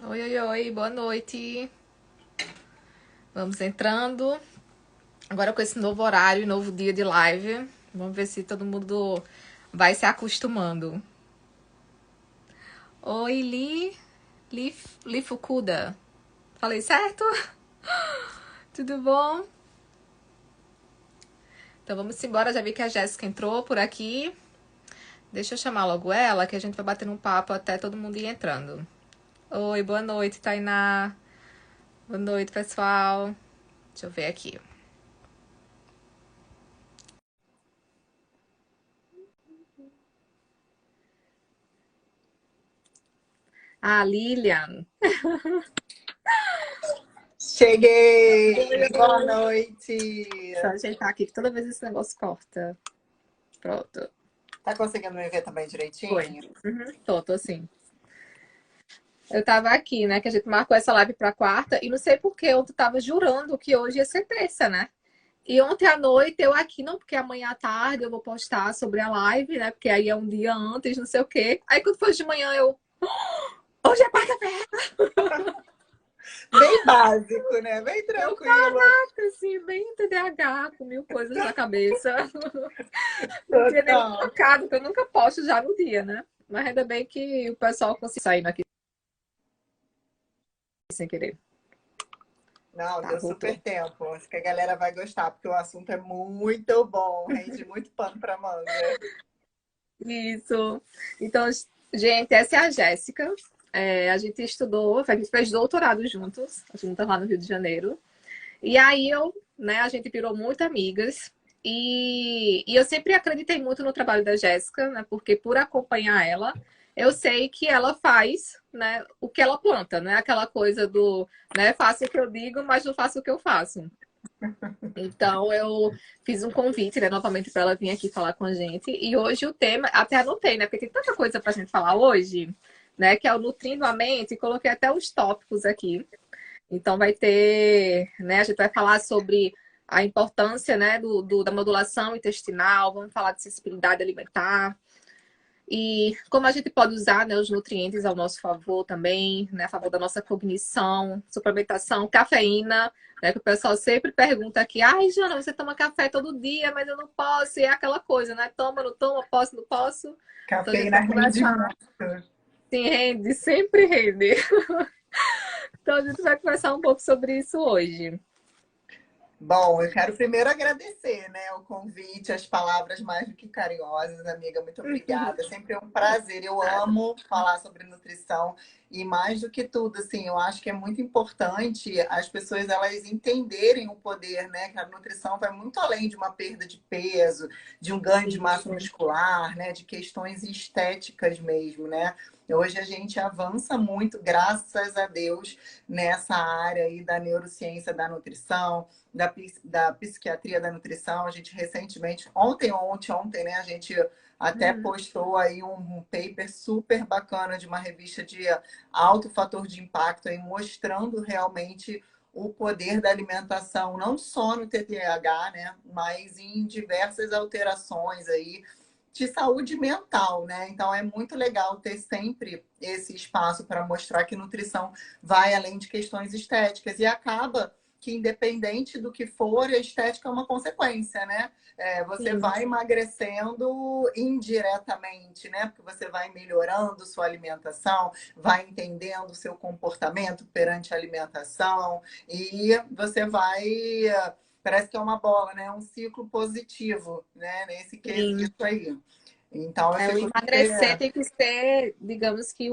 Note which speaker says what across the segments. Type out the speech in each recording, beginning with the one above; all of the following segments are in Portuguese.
Speaker 1: Oi, oi, oi, boa noite. Vamos entrando. Agora com esse novo horário, novo dia de live. Vamos ver se todo mundo vai se acostumando. Oi, Li Fukuda. Falei certo? Tudo bom? Então vamos embora. Já vi que a Jéssica entrou por aqui. Deixa eu chamar logo ela, que a gente vai bater um papo até todo mundo ir entrando. Oi, boa noite, Tainá. Boa noite, pessoal. Deixa eu ver aqui. Ah, Lilian.
Speaker 2: Cheguei! Boa noite!
Speaker 1: Deixa eu ajeitar aqui, que toda vez esse negócio corta. Pronto.
Speaker 2: Tá conseguindo me ver também
Speaker 1: Foi.
Speaker 2: direitinho?
Speaker 1: Tô assim. Eu tava aqui, né? Que a gente marcou essa live pra quarta e não sei por que eu tava jurando que hoje ia ser terça, né? E ontem à noite eu aqui, não, porque amanhã à tarde eu vou postar sobre a live, né? Porque aí é um dia antes, não sei o quê. Aí quando foi de manhã eu. Hoje é quarta-feira!
Speaker 2: Bem básico, né? Bem
Speaker 1: Eu,
Speaker 2: tranquilo.
Speaker 1: caraca, assim, bem TDAH, com mil coisas na cabeça. Não tinha nem me
Speaker 2: Total.
Speaker 1: tocado, que eu nunca posto já no dia, né? Mas ainda bem que o pessoal conseguiu saindo aqui sem querer.
Speaker 2: Não,
Speaker 1: Tá,
Speaker 2: deu
Speaker 1: voltou.
Speaker 2: super tempo. Acho que a galera vai gostar, porque o assunto é muito bom, rende muito pano pra manga.
Speaker 1: Isso. Então, gente, essa é a Jéssica. A gente estudou, a gente fez doutorado juntas lá no Rio de Janeiro. E aí né, a gente virou muito amigas. E eu sempre acreditei muito no trabalho da Jéssica, né? Porque por acompanhar ela, eu sei que ela faz, né, o que ela planta, né? Aquela coisa do, né, faço o que eu digo, mas não faço o que eu faço. Então eu fiz um convite, né, novamente para ela vir aqui falar com a gente. E hoje o tema, até anotei, né? Porque tem tanta coisa para a gente falar hoje, né? Que é o Nutrindo a Mente, e coloquei até os tópicos aqui. Então vai ter, né? A gente vai falar sobre a importância, né, da modulação intestinal, vamos falar de sensibilidade alimentar e como a gente pode usar, né, os nutrientes ao nosso favor também, né, a favor da nossa cognição, suplementação, cafeína, né, que o pessoal sempre pergunta aqui, ai, Jana, você toma café todo dia, mas eu não posso, e é aquela coisa, né? Toma, não toma, posso, não posso. Então a gente
Speaker 2: Cafeína
Speaker 1: vai
Speaker 2: rende
Speaker 1: conversar.
Speaker 2: muito.
Speaker 1: Sim, rende, sempre rende. Então a gente vai conversar um pouco sobre isso hoje.
Speaker 2: Bom, eu quero primeiro agradecer, né, o convite, as palavras mais do que carinhosas, amiga. Muito obrigada. Sempre é um prazer. Eu
Speaker 1: Nada.
Speaker 2: amo falar sobre nutrição e mais do que tudo, assim, eu acho que é muito importante as pessoas elas entenderem o poder, né, que a nutrição vai muito além de uma perda de peso, de um ganho de massa
Speaker 1: Isso.
Speaker 2: muscular, né, de questões estéticas mesmo, né? Hoje a gente avança muito, graças a Deus, nessa área aí da neurociência da nutrição da psiquiatria da nutrição. A gente recentemente, ontem, né, a gente até
Speaker 1: Uhum.
Speaker 2: postou aí um paper super bacana de uma revista de alto fator de impacto aí mostrando realmente o poder da alimentação, não só no TDAH, né, mas em diversas alterações aí de saúde mental, né? Então é muito legal ter sempre esse espaço para mostrar que nutrição vai além de questões estéticas e acaba que independente do que for, a estética é uma consequência, né? Você
Speaker 1: Sim.
Speaker 2: vai emagrecendo indiretamente, né? Porque você vai melhorando sua alimentação, vai entendendo o seu comportamento perante a alimentação e você vai parece que é uma bola, né? Um ciclo positivo, né? Nesse
Speaker 1: Sim.
Speaker 2: quesito aí. Então eu
Speaker 1: O
Speaker 2: fico
Speaker 1: emagrecer
Speaker 2: super.
Speaker 1: tem que ser, digamos que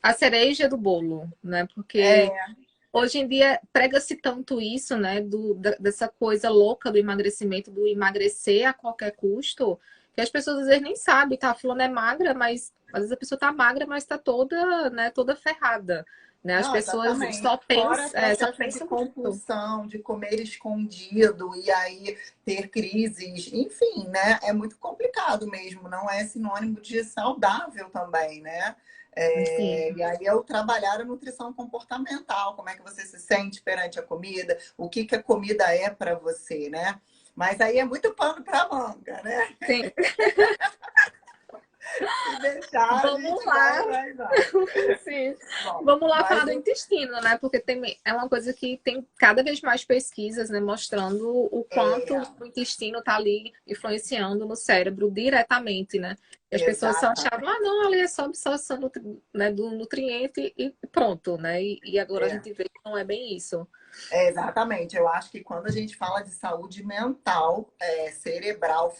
Speaker 1: a cereja do bolo, né? Porque
Speaker 2: É,
Speaker 1: hoje em dia prega-se tanto isso, né? Dessa coisa louca do emagrecimento, do emagrecer a qualquer custo, que as pessoas às vezes nem sabem, tá? Fulano é magra, mas às vezes a pessoa tá magra, mas tá toda, né, toda ferrada. Né? As
Speaker 2: não,
Speaker 1: pessoas
Speaker 2: exatamente. Fora
Speaker 1: só
Speaker 2: processo de
Speaker 1: pensam nisso.
Speaker 2: compulsão, de comer escondido e aí ter crises, enfim, né? É muito complicado mesmo, não é sinônimo de saudável também, né?
Speaker 1: Sim.
Speaker 2: E aí é o trabalhar a nutrição comportamental, como é que você se sente perante a comida, o que que a comida é para você, né? Mas aí é muito pano para manga, né?
Speaker 1: Sim.
Speaker 2: Se deixar, a
Speaker 1: Vamos
Speaker 2: gente
Speaker 1: lá.
Speaker 2: vai.
Speaker 1: Sim.
Speaker 2: Bom,
Speaker 1: Vamos lá falar
Speaker 2: mas
Speaker 1: do intestino, né? Porque é uma coisa que tem cada vez mais pesquisas, né, mostrando o quanto
Speaker 2: é,
Speaker 1: o intestino está ali influenciando no cérebro diretamente, né? E as pessoas só
Speaker 2: exatamente.
Speaker 1: achavam, ah, não, ali é só absorção né, do nutriente e pronto, né? E agora a
Speaker 2: É.
Speaker 1: gente vê que não é bem isso.
Speaker 2: Exatamente. Eu acho que quando a gente fala de saúde mental, cerebral,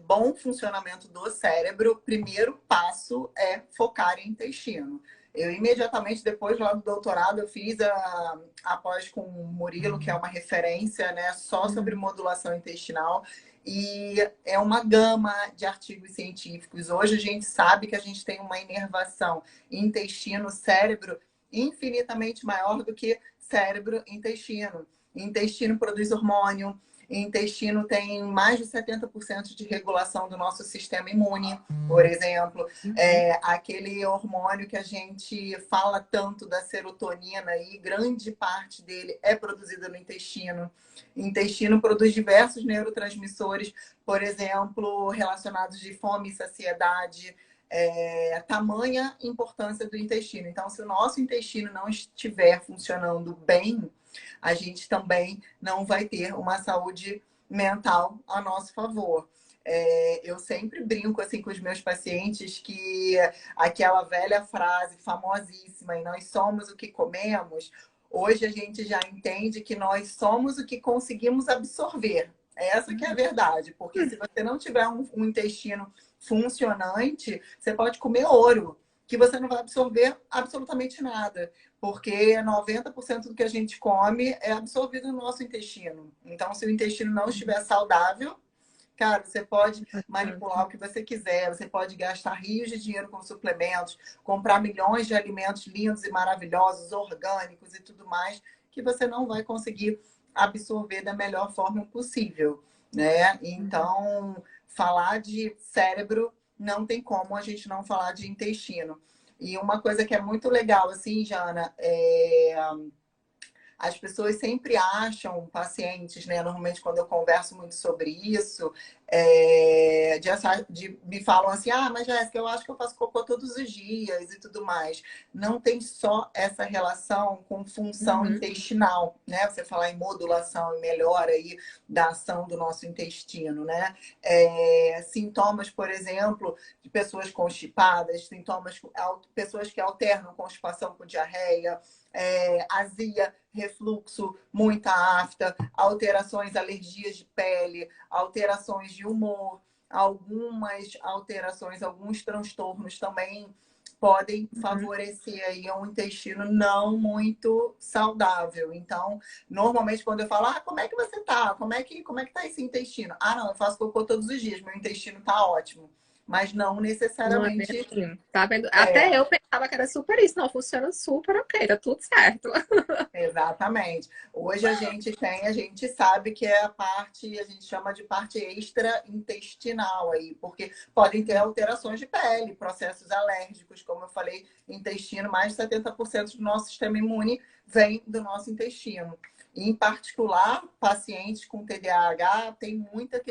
Speaker 2: bom funcionamento do cérebro, o primeiro passo é focar em intestino. Eu imediatamente, depois lá do doutorado, eu fiz a pós com o Murilo, que é uma referência, né, só sobre modulação intestinal. E é uma gama de artigos científicos. Hoje a gente sabe que a gente tem uma inervação intestino-cérebro infinitamente maior do que cérebro e intestino. Intestino produz hormônio, intestino tem mais de 70% de regulação do nosso sistema imune, por exemplo. Aquele hormônio que a gente fala tanto da serotonina e grande parte dele é produzido no intestino. Intestino produz diversos neurotransmissores, por exemplo, relacionados de fome e saciedade, tamanha importância do intestino. Então, se o nosso intestino não estiver funcionando bem, a gente também não vai ter uma saúde mental a nosso favor. Eu sempre brinco assim com os meus pacientes que aquela velha frase famosíssima, e nós somos o que comemos, hoje a gente já entende que nós somos o que conseguimos absorver. Essa que é a verdade, porque se você não tiver um intestino funcionante, você pode comer ouro, que você não vai absorver absolutamente nada, porque 90% do que a gente come é absorvido no nosso intestino. Então, se o intestino não estiver saudável, cara, você pode manipular o que você quiser, você pode gastar rios de dinheiro com suplementos, comprar milhões de alimentos lindos e maravilhosos, orgânicos e tudo mais, que você não vai conseguir absorver da melhor forma possível, né? Então, falar de cérebro não tem como a gente não falar de intestino. E uma coisa que é muito legal, assim, Jana, as pessoas sempre acham, pacientes, né? Normalmente, quando eu converso muito sobre isso, me falam assim: ah, mas Jéssica, eu acho que eu faço cocô todos os dias e tudo mais. Não tem só essa relação com função intestinal, né? Você falar em modulação e melhora aí da ação do nosso intestino, né? Sintomas, por exemplo, de pessoas constipadas, pessoas que alternam constipação com diarreia, azia, refluxo, muita afta, alterações, alergias de pele, alterações de humor, algumas alterações, alguns transtornos também podem favorecer aí um intestino não muito saudável. Então, normalmente quando eu falo, como é que você tá? Como é que tá esse intestino? Ah, não, eu faço cocô todos os dias, meu intestino tá ótimo. Mas não
Speaker 1: Não é bem
Speaker 2: necessariamente
Speaker 1: assim. Tá vendo?
Speaker 2: é.
Speaker 1: Até eu pensava que era super isso. Não, funciona super ok, tá tudo certo.
Speaker 2: Exatamente. Hoje a gente sabe que é a parte, a gente chama de parte extra-intestinal aí, porque podem ter alterações de pele, processos alérgicos, como eu falei, intestino, mais de 70% do nosso sistema imune vem do nosso intestino. Em particular, pacientes com TDAH têm muitas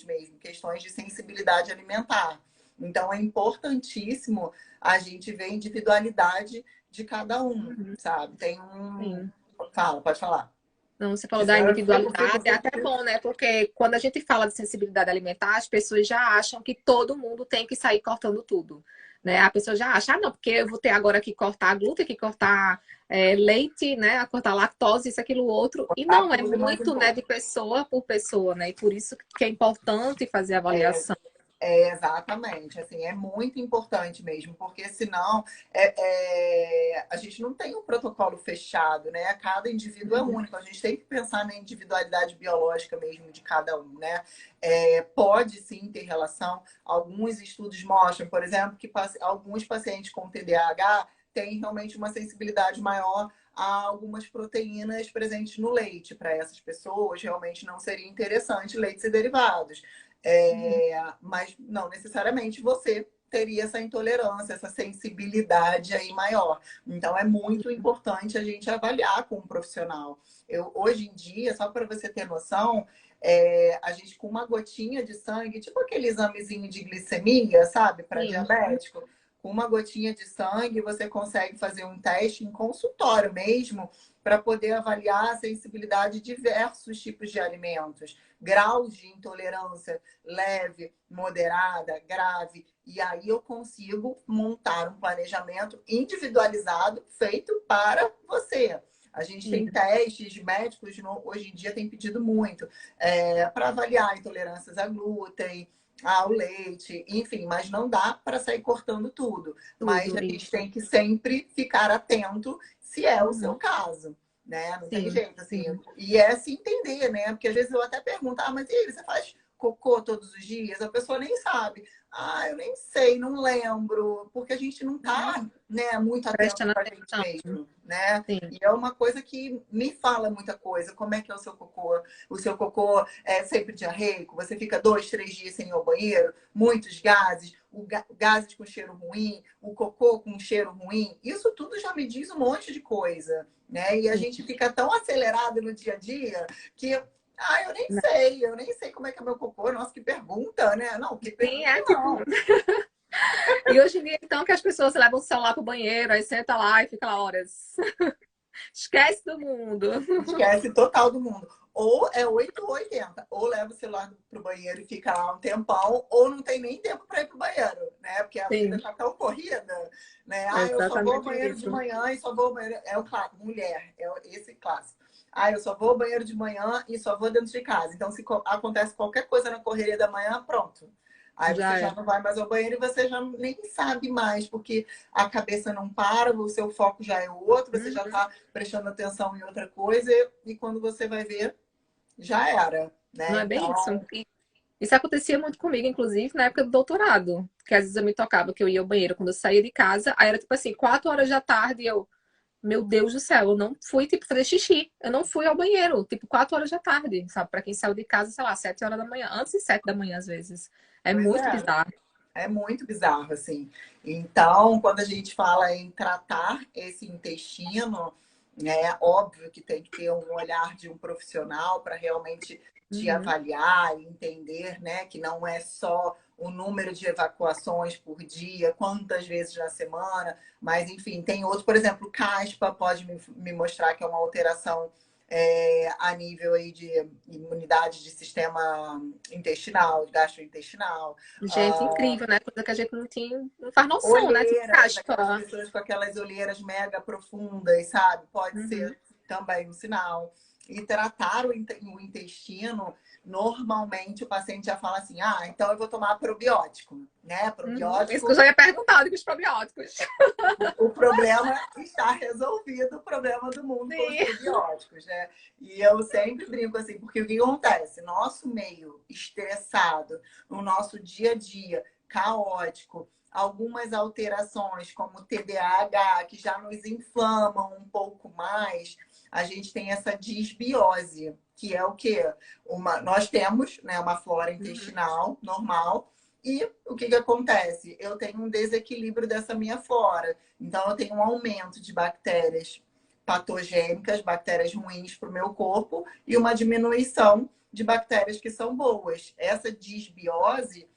Speaker 2: mesmo, questões de sensibilidade alimentar. Então, é importantíssimo a gente ver a individualidade de cada um, sabe? Tem um.
Speaker 1: Sim.
Speaker 2: Fala, pode falar.
Speaker 1: Não, você falou
Speaker 2: Que
Speaker 1: da
Speaker 2: senão eu
Speaker 1: individualidade, é até bom, né? Porque quando a gente fala de sensibilidade alimentar, as pessoas já acham que todo mundo tem que sair cortando tudo, né? A pessoa já acha, não, porque eu vou ter agora que cortar glúten, que cortar leite, né? Cortar lactose, isso, aquilo, outro. E
Speaker 2: tá
Speaker 1: não, é
Speaker 2: tudo e mais um
Speaker 1: muito, né,
Speaker 2: pouco.
Speaker 1: de pessoa por pessoa, né? E por isso que é importante fazer a
Speaker 2: É,
Speaker 1: avaliação.
Speaker 2: exatamente, assim, é muito importante mesmo, porque senão a gente não tem um protocolo fechado, né? Cada indivíduo é único, a gente tem que pensar na individualidade biológica mesmo de cada um, né? Pode sim ter relação, alguns estudos mostram, por exemplo, que alguns pacientes com TDAH têm realmente uma sensibilidade maior a algumas proteínas presentes no leite. Para essas pessoas, realmente não seria interessante leites e derivados. Mas não necessariamente você teria essa intolerância, essa sensibilidade aí maior. Então, é muito importante a gente avaliar com um profissional. Hoje em dia, só para você ter noção, a gente com uma gotinha de sangue, tipo aquele examezinho de glicemia, sabe, para
Speaker 1: Sim.
Speaker 2: diabético, com uma gotinha de sangue, você consegue fazer um teste em consultório mesmo, para poder avaliar a sensibilidade de diversos tipos de alimentos, graus de intolerância leve, moderada, grave. E aí eu consigo montar um planejamento individualizado feito para você. A gente tem testes médicos, hoje em dia tem pedido muito, para avaliar intolerâncias a glúten, ao leite, enfim, mas não dá para sair cortando tudo. Mas a gente tem que sempre ficar atento se é o seu caso, né? Não tem jeito, assim. E é se entender, né? Porque às vezes eu até pergunto, mas e aí, você faz cocô todos os dias? A pessoa nem sabe. Eu nem sei, não lembro, porque a gente não tá, né, muito atento
Speaker 1: Prestando
Speaker 2: com a gente
Speaker 1: atenção.
Speaker 2: mesmo, né?
Speaker 1: Sim.
Speaker 2: E é uma coisa que me fala muita coisa. Como é que é o seu cocô? O seu cocô é sempre diarreico? Você fica 2, 3 dias sem ir ao banheiro? Muitos gases? Gases com cheiro ruim? O cocô com cheiro ruim? Isso tudo já me diz um monte de coisa, né? E a gente fica tão acelerado no dia a dia que eu nem sei como é que é meu cocô. Nossa, que pergunta, né? Não, que
Speaker 1: Sim,
Speaker 2: pergunta não.
Speaker 1: E hoje em dia, então, que as pessoas levam o celular pro banheiro, aí senta lá e fica lá horas. Esquece do mundo.
Speaker 2: Esquece total do mundo. Ou é 8 ou 80. Ou leva o celular pro banheiro e fica lá um tempão, ou não tem nem tempo para ir pro banheiro, né? Porque a vida tá tão corrida, né?
Speaker 1: É
Speaker 2: Eu só vou ao
Speaker 1: exatamente
Speaker 2: banheiro de
Speaker 1: isso.
Speaker 2: manhã e só vou ao banheiro. É o clássico, mulher, é esse clássico. Eu só vou ao banheiro de manhã e só vou dentro de casa. Então, se acontece qualquer coisa na correria da manhã, pronto. Aí você
Speaker 1: Já
Speaker 2: já
Speaker 1: é.
Speaker 2: não vai mais ao banheiro e você já nem sabe mais, porque a cabeça não para, o seu foco já é outro, você já está prestando atenção em outra coisa, e quando você vai ver, já era,
Speaker 1: Não
Speaker 2: né?
Speaker 1: é bem isso.
Speaker 2: Então,
Speaker 1: Isso acontecia muito comigo, inclusive, na época do doutorado. Que às vezes eu me tocava que eu ia ao banheiro quando eu saía de casa. Aí era tipo assim, 4 horas da tarde e eu, meu Deus do céu, eu não fui, tipo, fazer xixi. Eu não fui ao banheiro, tipo, 4 horas da tarde, sabe? Pra quem saiu de casa, sei lá, 7 horas da manhã. Antes de 7 da manhã, às vezes. É
Speaker 2: pois
Speaker 1: muito
Speaker 2: é,
Speaker 1: bizarro.
Speaker 2: é muito bizarro, assim. Então, quando a gente fala em tratar esse intestino, né, óbvio que tem que ter um olhar de um profissional para realmente te
Speaker 1: Uhum.
Speaker 2: avaliar e entender, né, que não é só o número de evacuações por dia, quantas vezes na semana, mas enfim, tem outro, por exemplo, caspa pode me mostrar que é uma alteração a nível aí de imunidade de sistema intestinal, gastrointestinal.
Speaker 1: Gente, incrível, né? Coisa que a gente não tinha, não faz noção, né? Tipo
Speaker 2: Olheiras, aquelas
Speaker 1: caspa.
Speaker 2: pessoas com aquelas olheiras mega profundas, sabe? Pode
Speaker 1: Uhum.
Speaker 2: ser também um sinal. E tratar o intestino, normalmente o paciente já fala assim: então eu vou tomar probiótico, né?
Speaker 1: Uhum. Isso que eu
Speaker 2: Probiótico,
Speaker 1: já ia perguntar, eu digo os probióticos.
Speaker 2: o problema está resolvido, o problema do mundo com os
Speaker 1: Sim.
Speaker 2: probióticos, né? E eu sempre brinco assim, porque o que acontece? Nosso meio estressado, no nosso dia a dia caótico, algumas alterações como TDAH, que já nos inflamam um pouco mais, a gente tem essa disbiose, que é o quê? Nós temos, né, uma flora intestinal normal, e o que acontece? Eu tenho um desequilíbrio dessa minha flora. Então, eu tenho um aumento de bactérias patogênicas, bactérias ruins para o meu corpo, e uma diminuição de bactérias que são boas. Essa disbiose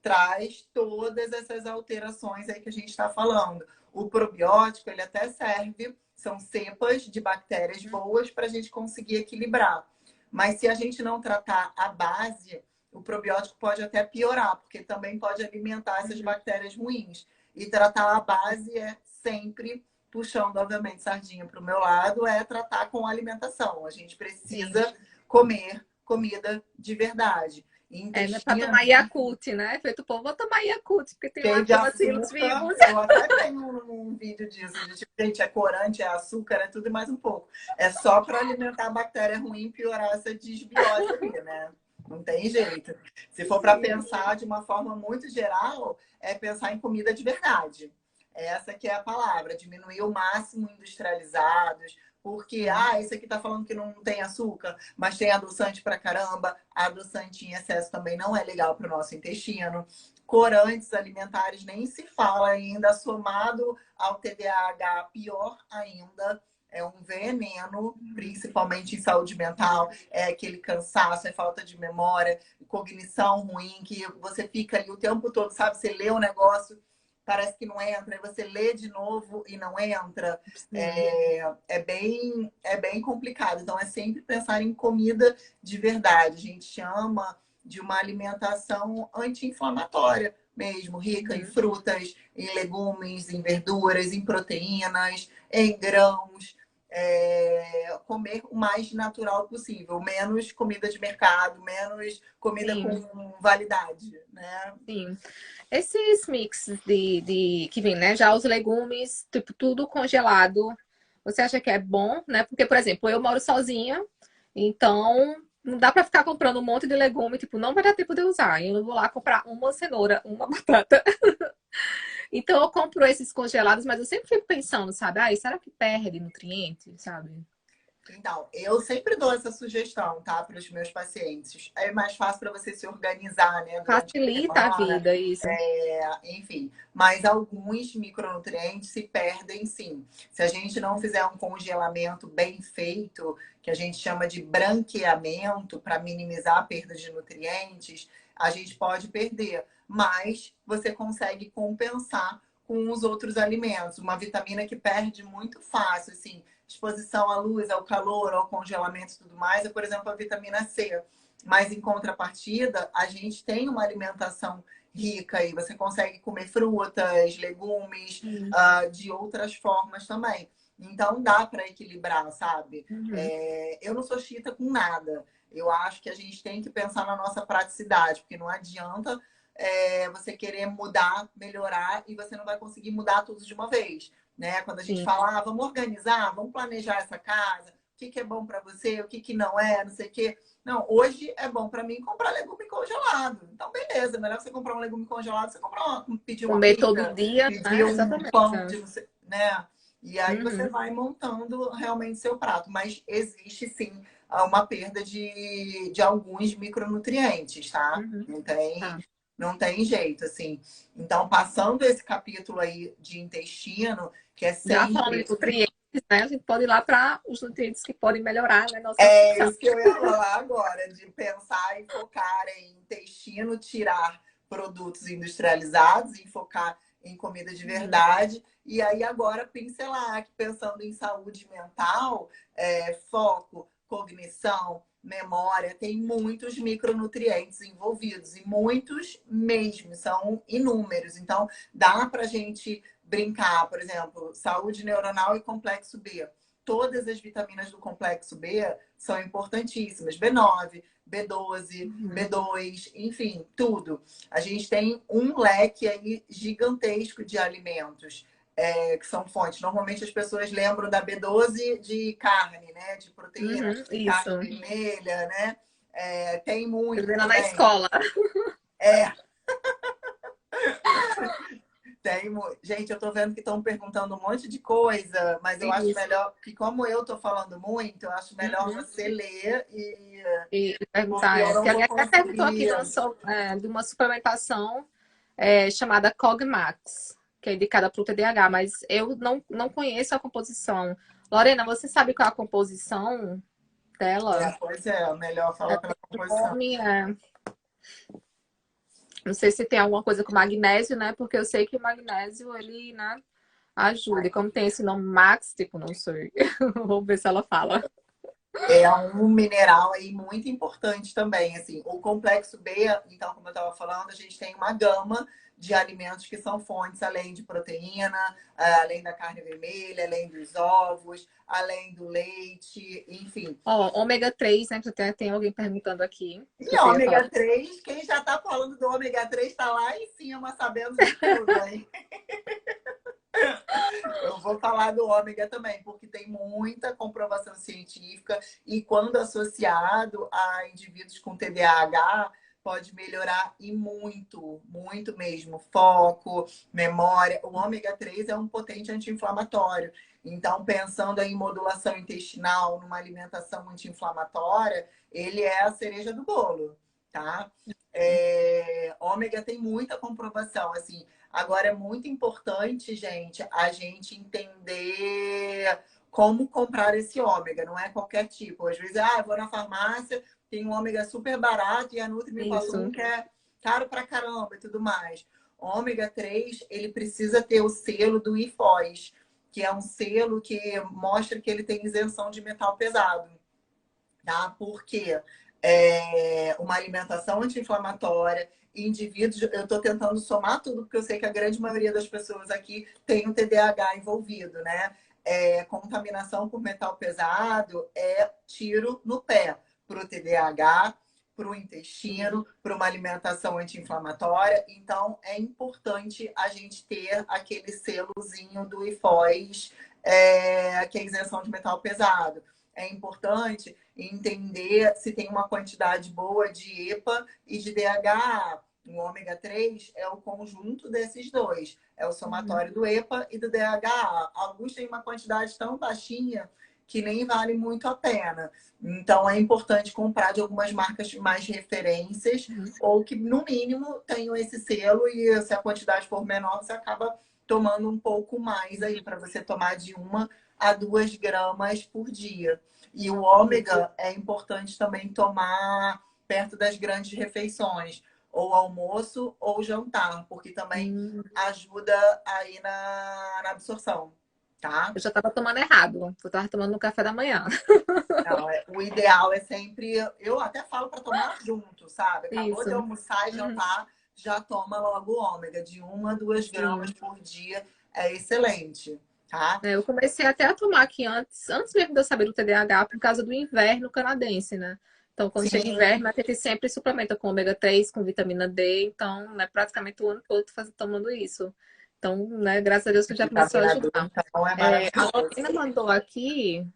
Speaker 2: traz todas essas alterações aí que a gente está falando. O probiótico, ele até serve, são cepas de bactérias boas para a gente conseguir equilibrar. Mas se a gente não tratar a base, o probiótico pode até piorar, porque também pode alimentar essas bactérias ruins. E tratar a base é sempre, puxando, obviamente, sardinha para o meu lado, é tratar com alimentação. A gente
Speaker 1: Sim.
Speaker 2: precisa comer comida de verdade.
Speaker 1: Não é pra
Speaker 2: Intestino,
Speaker 1: tomar Yakult, né? Feito o povo, vou tomar Yakult, porque tem lá
Speaker 2: cheio de
Speaker 1: tobacilos
Speaker 2: açúcar.
Speaker 1: vivos.
Speaker 2: Eu até tenho um vídeo disso. De, tipo, gente, é corante, é açúcar, é tudo e mais um pouco. É só para alimentar a bactéria ruim e piorar essa desbiose ali, né? Não tem jeito. Se for para pensar de uma forma muito geral, é pensar em comida de verdade. Essa que é a palavra. Diminuir o máximo industrializados, Porque, isso aqui tá falando que não tem açúcar, mas tem adoçante pra caramba. Adoçante em excesso também não é legal para o nosso intestino. Corantes alimentares nem se fala ainda, somado ao TDAH, pior ainda. É um veneno, principalmente em saúde mental. É aquele cansaço, é falta de memória, cognição ruim, que você fica ali o tempo todo, sabe? Você lê o negócio, parece que não entra, aí você lê de novo e não entra. É bem complicado. Então, é sempre pensar em comida de verdade. A gente chama de uma alimentação anti-inflamatória mesmo, rica em frutas, em legumes, em verduras, em proteínas, em grãos. Comer o mais natural possível, menos comida de mercado, menos comida
Speaker 1: Sim,
Speaker 2: com validade, né?
Speaker 1: sim. Esses mix que vem, né? Já os legumes, tipo, tudo congelado. Você acha que é bom, né? Porque, por exemplo, eu moro sozinha, então não dá pra ficar comprando um monte de legume, tipo, não vai dar tempo de usar. Eu não vou lá comprar uma cenoura, uma batata. Então eu compro esses congelados, mas eu sempre fico pensando, sabe? Ai, será que perde nutriente, sabe?
Speaker 2: Então, eu sempre dou essa sugestão, tá, para os meus pacientes. É mais fácil para você se organizar, né, durante a
Speaker 1: Facilita a
Speaker 2: semana,
Speaker 1: vida, isso.
Speaker 2: enfim. Mas alguns micronutrientes se perdem, sim. Se a gente não fizer um congelamento bem feito, que a gente chama de branqueamento, para minimizar a perda de nutrientes, a gente pode perder. Mas você consegue compensar com os outros alimentos. Uma vitamina que perde muito fácil, assim, exposição à luz, ao calor, ao congelamento e tudo mais, é, por exemplo, a vitamina C. Mas, em contrapartida, a gente tem uma alimentação rica e você consegue comer frutas, legumes, de outras formas também. Então, dá para equilibrar, sabe?
Speaker 1: Uhum.
Speaker 2: Eu não sou chita com nada. Eu acho que a gente tem que pensar na nossa praticidade, porque não adianta você querer mudar, melhorar, e você não vai conseguir mudar tudo de uma vez. Né? Quando a gente
Speaker 1: Sim.
Speaker 2: fala, vamos organizar, vamos planejar essa casa, o que é bom para você, o que não é, não sei o quê. Não, hoje é bom para mim comprar legume congelado. Então, beleza, melhor você comprar um legume congelado, você pedir uma
Speaker 1: Comer todo
Speaker 2: pizza,
Speaker 1: dia,
Speaker 2: pedir
Speaker 1: né?
Speaker 2: um
Speaker 1: Exatamente.
Speaker 2: pão de né? E aí você
Speaker 1: Uhum.
Speaker 2: vai montando realmente seu prato. Mas existe sim uma perda de alguns micronutrientes, tá?
Speaker 1: Uhum.
Speaker 2: Não tem,
Speaker 1: Tá.
Speaker 2: não tem jeito, assim. Então, passando esse capítulo aí de intestino, que é
Speaker 1: Já falando
Speaker 2: sempre.
Speaker 1: de nutrientes, né? A gente pode ir lá para os nutrientes que podem melhorar, né, nossa
Speaker 2: É
Speaker 1: função.
Speaker 2: isso que eu ia falar agora, de pensar e focar em intestino, tirar produtos industrializados e focar em comida de verdade. E aí agora pincelar, aqui, pensando em saúde mental, foco, cognição, memória, tem muitos micronutrientes envolvidos e muitos mesmo, são inúmeros. Então dá para a gente brincar, por exemplo, saúde neuronal e complexo B. Todas as vitaminas do complexo B são importantíssimas. B9, B12,
Speaker 1: Uhum.
Speaker 2: B2, enfim, tudo. A gente tem um leque aí gigantesco de alimentos que são fontes. Normalmente as pessoas lembram da B12 de carne, né? De proteína,
Speaker 1: Uhum. Isso.
Speaker 2: carne vermelha, né? Tem
Speaker 1: Eu
Speaker 2: muito
Speaker 1: vi lá na
Speaker 2: também.
Speaker 1: escola.
Speaker 2: É, Gente, eu tô vendo que estão perguntando um monte de coisa, mas eu acho
Speaker 1: Isso.
Speaker 2: melhor, que como eu tô falando muito, eu acho melhor
Speaker 1: Uhum.
Speaker 2: você ler
Speaker 1: E
Speaker 2: porque
Speaker 1: perguntar,
Speaker 2: eu não
Speaker 1: porque
Speaker 2: vou
Speaker 1: alguém até perguntou aqui
Speaker 2: conseguir.
Speaker 1: de uma suplementação chamada Cogmax, que é indicada para o TDAH, mas eu não conheço a composição. Lorena, você sabe qual é a composição dela?
Speaker 2: Pois é, melhor falar pela
Speaker 1: O
Speaker 2: composição.
Speaker 1: nome não sei se tem alguma coisa com magnésio, né? Porque eu sei que o magnésio, ele, né, ajuda. E como tem esse nome Max, tipo, não sei. Vou ver se ela fala.
Speaker 2: É um mineral aí muito importante também, assim. O complexo B, então, como eu estava falando, a gente tem uma gama de alimentos que são fontes, além de proteína, além da carne vermelha, além dos ovos, além do leite, enfim.
Speaker 1: Ó, ômega 3, né? Que até tem alguém perguntando aqui. Se
Speaker 2: E
Speaker 1: você ia falar.
Speaker 2: ômega 3, quem já está falando do ômega 3 está lá em cima, sabendo de tudo, hein? Eu vou falar do ômega também, porque tem muita comprovação científica e quando associado a indivíduos com TDAH, pode melhorar e muito, muito mesmo. Foco, memória. O ômega 3 é um potente anti-inflamatório. Então, pensando em modulação intestinal, numa alimentação anti-inflamatória, ele é a cereja do bolo, tá? Ômega tem muita comprovação, assim. Agora, é muito importante, gente, a gente entender como comprar esse ômega. Não é qualquer tipo. Às vezes, eu vou na farmácia, tem um ômega super barato e a Nutri me falou
Speaker 1: Isso.
Speaker 2: que é caro pra caramba e tudo mais. O ômega 3, ele precisa ter o selo do IFOS, que é um selo que mostra que ele tem isenção de metal pesado, tá? Porque uma alimentação anti-inflamatória, indivíduos, eu estou tentando somar tudo, porque eu sei que a grande maioria das pessoas aqui tem o TDAH envolvido, né? Contaminação por metal pesado é tiro no pé para o TDAH, para o intestino, para uma alimentação anti-inflamatória. Então, é importante a gente ter aquele selozinho do IFOS, que é isenção de metal pesado. É importante entender se tem uma quantidade boa de EPA e de DHA. O ômega 3 é o conjunto desses dois. É o somatório do EPA e do DHA. Alguns têm uma quantidade tão baixinha que nem vale muito a pena. Então, é importante comprar de algumas marcas mais referências ou que, no mínimo, tenham esse selo e se a quantidade for menor, você acaba tomando um pouco mais aí para você tomar de 1 a 2 gramas por dia. E o ômega é importante também tomar perto das grandes refeições, ou almoço ou jantar, porque também ajuda aí na absorção, tá?
Speaker 1: Eu já estava tomando errado. Eu estava tomando no café da manhã.
Speaker 2: Não, o ideal é sempre. Eu até falo para tomar junto, sabe? Acabou de
Speaker 1: Isso.
Speaker 2: almoçar e jantar, já toma logo o ômega, de 1 a 2 gramas
Speaker 1: Sim.
Speaker 2: por dia. É excelente, tá?
Speaker 1: Eu comecei até a tomar aqui antes mesmo de eu saber do TDAH, por causa do inverno canadense, né? Então, quando chega
Speaker 2: Sim,
Speaker 1: inverno, a gente sempre suplementa com ômega 3, com vitamina D. Então, né, praticamente o ano todo tomando isso. Então, né, graças a Deus que já começou a
Speaker 2: vitamina D,
Speaker 1: ajudar.
Speaker 2: então é
Speaker 1: A
Speaker 2: maravilhoso.
Speaker 1: Lorena mandou aqui,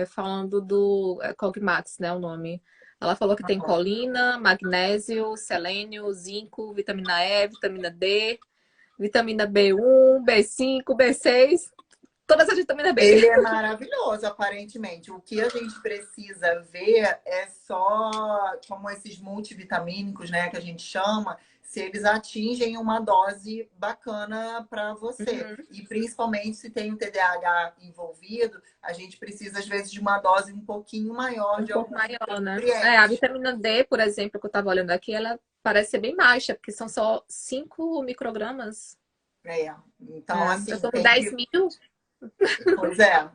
Speaker 1: falando do Cogmax, né, o nome. Ela falou que tem colina, magnésio, selênio, zinco, vitamina E, vitamina D, vitamina B1, B5, B6, todas as vitaminas B.
Speaker 2: Ele é maravilhoso, aparentemente. O que a gente precisa ver é só como esses multivitamínicos, né, que a gente chama, se eles atingem uma dose bacana para você. E principalmente se tem o TDAH envolvido, a gente precisa, às vezes, de uma dose um pouquinho maior
Speaker 1: Um
Speaker 2: de
Speaker 1: pouco
Speaker 2: alguns
Speaker 1: maior, né? A
Speaker 2: nutrientes.
Speaker 1: vitamina D, por exemplo, que eu estava olhando aqui, ela parece ser bem baixa, porque são só 5 microgramas.
Speaker 2: Então,
Speaker 1: Eu
Speaker 2: assim,
Speaker 1: tomo
Speaker 2: tem
Speaker 1: 10
Speaker 2: que.
Speaker 1: mil.
Speaker 2: Pois é.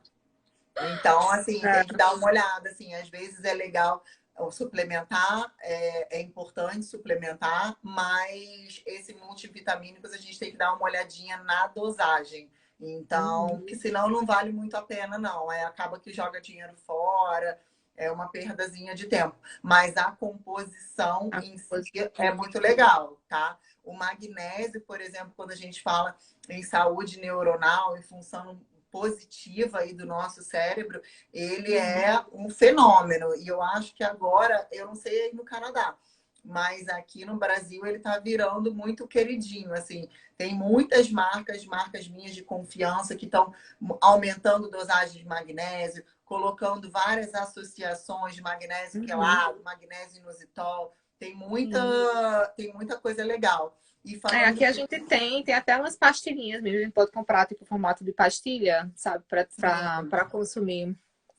Speaker 2: Então, assim,
Speaker 1: É.
Speaker 2: tem que dar uma olhada, assim, às vezes é legal suplementar, é importante suplementar, mas esse multivitamínicos a gente tem que dar uma olhadinha na dosagem. Então, que senão não vale muito a pena, não. Acaba que joga dinheiro fora, é uma perdazinha de tempo. Mas a composição
Speaker 1: A
Speaker 2: em si é
Speaker 1: composição.
Speaker 2: muito legal, tá? O magnésio, por exemplo, quando a gente fala em saúde neuronal, em função positiva aí do nosso cérebro, ele é um fenômeno. E eu acho que agora, eu não sei aí no Canadá, mas aqui no Brasil ele está virando muito queridinho, assim. Tem muitas marcas minhas de confiança que estão aumentando dosagem de magnésio, colocando várias associações de magnésio quelado, magnésio inositol. Tem muita coisa legal. E falando
Speaker 1: Aqui a gente tem até umas pastilhinhas mesmo, a gente pode comprar tipo formato de pastilha, sabe, para consumir.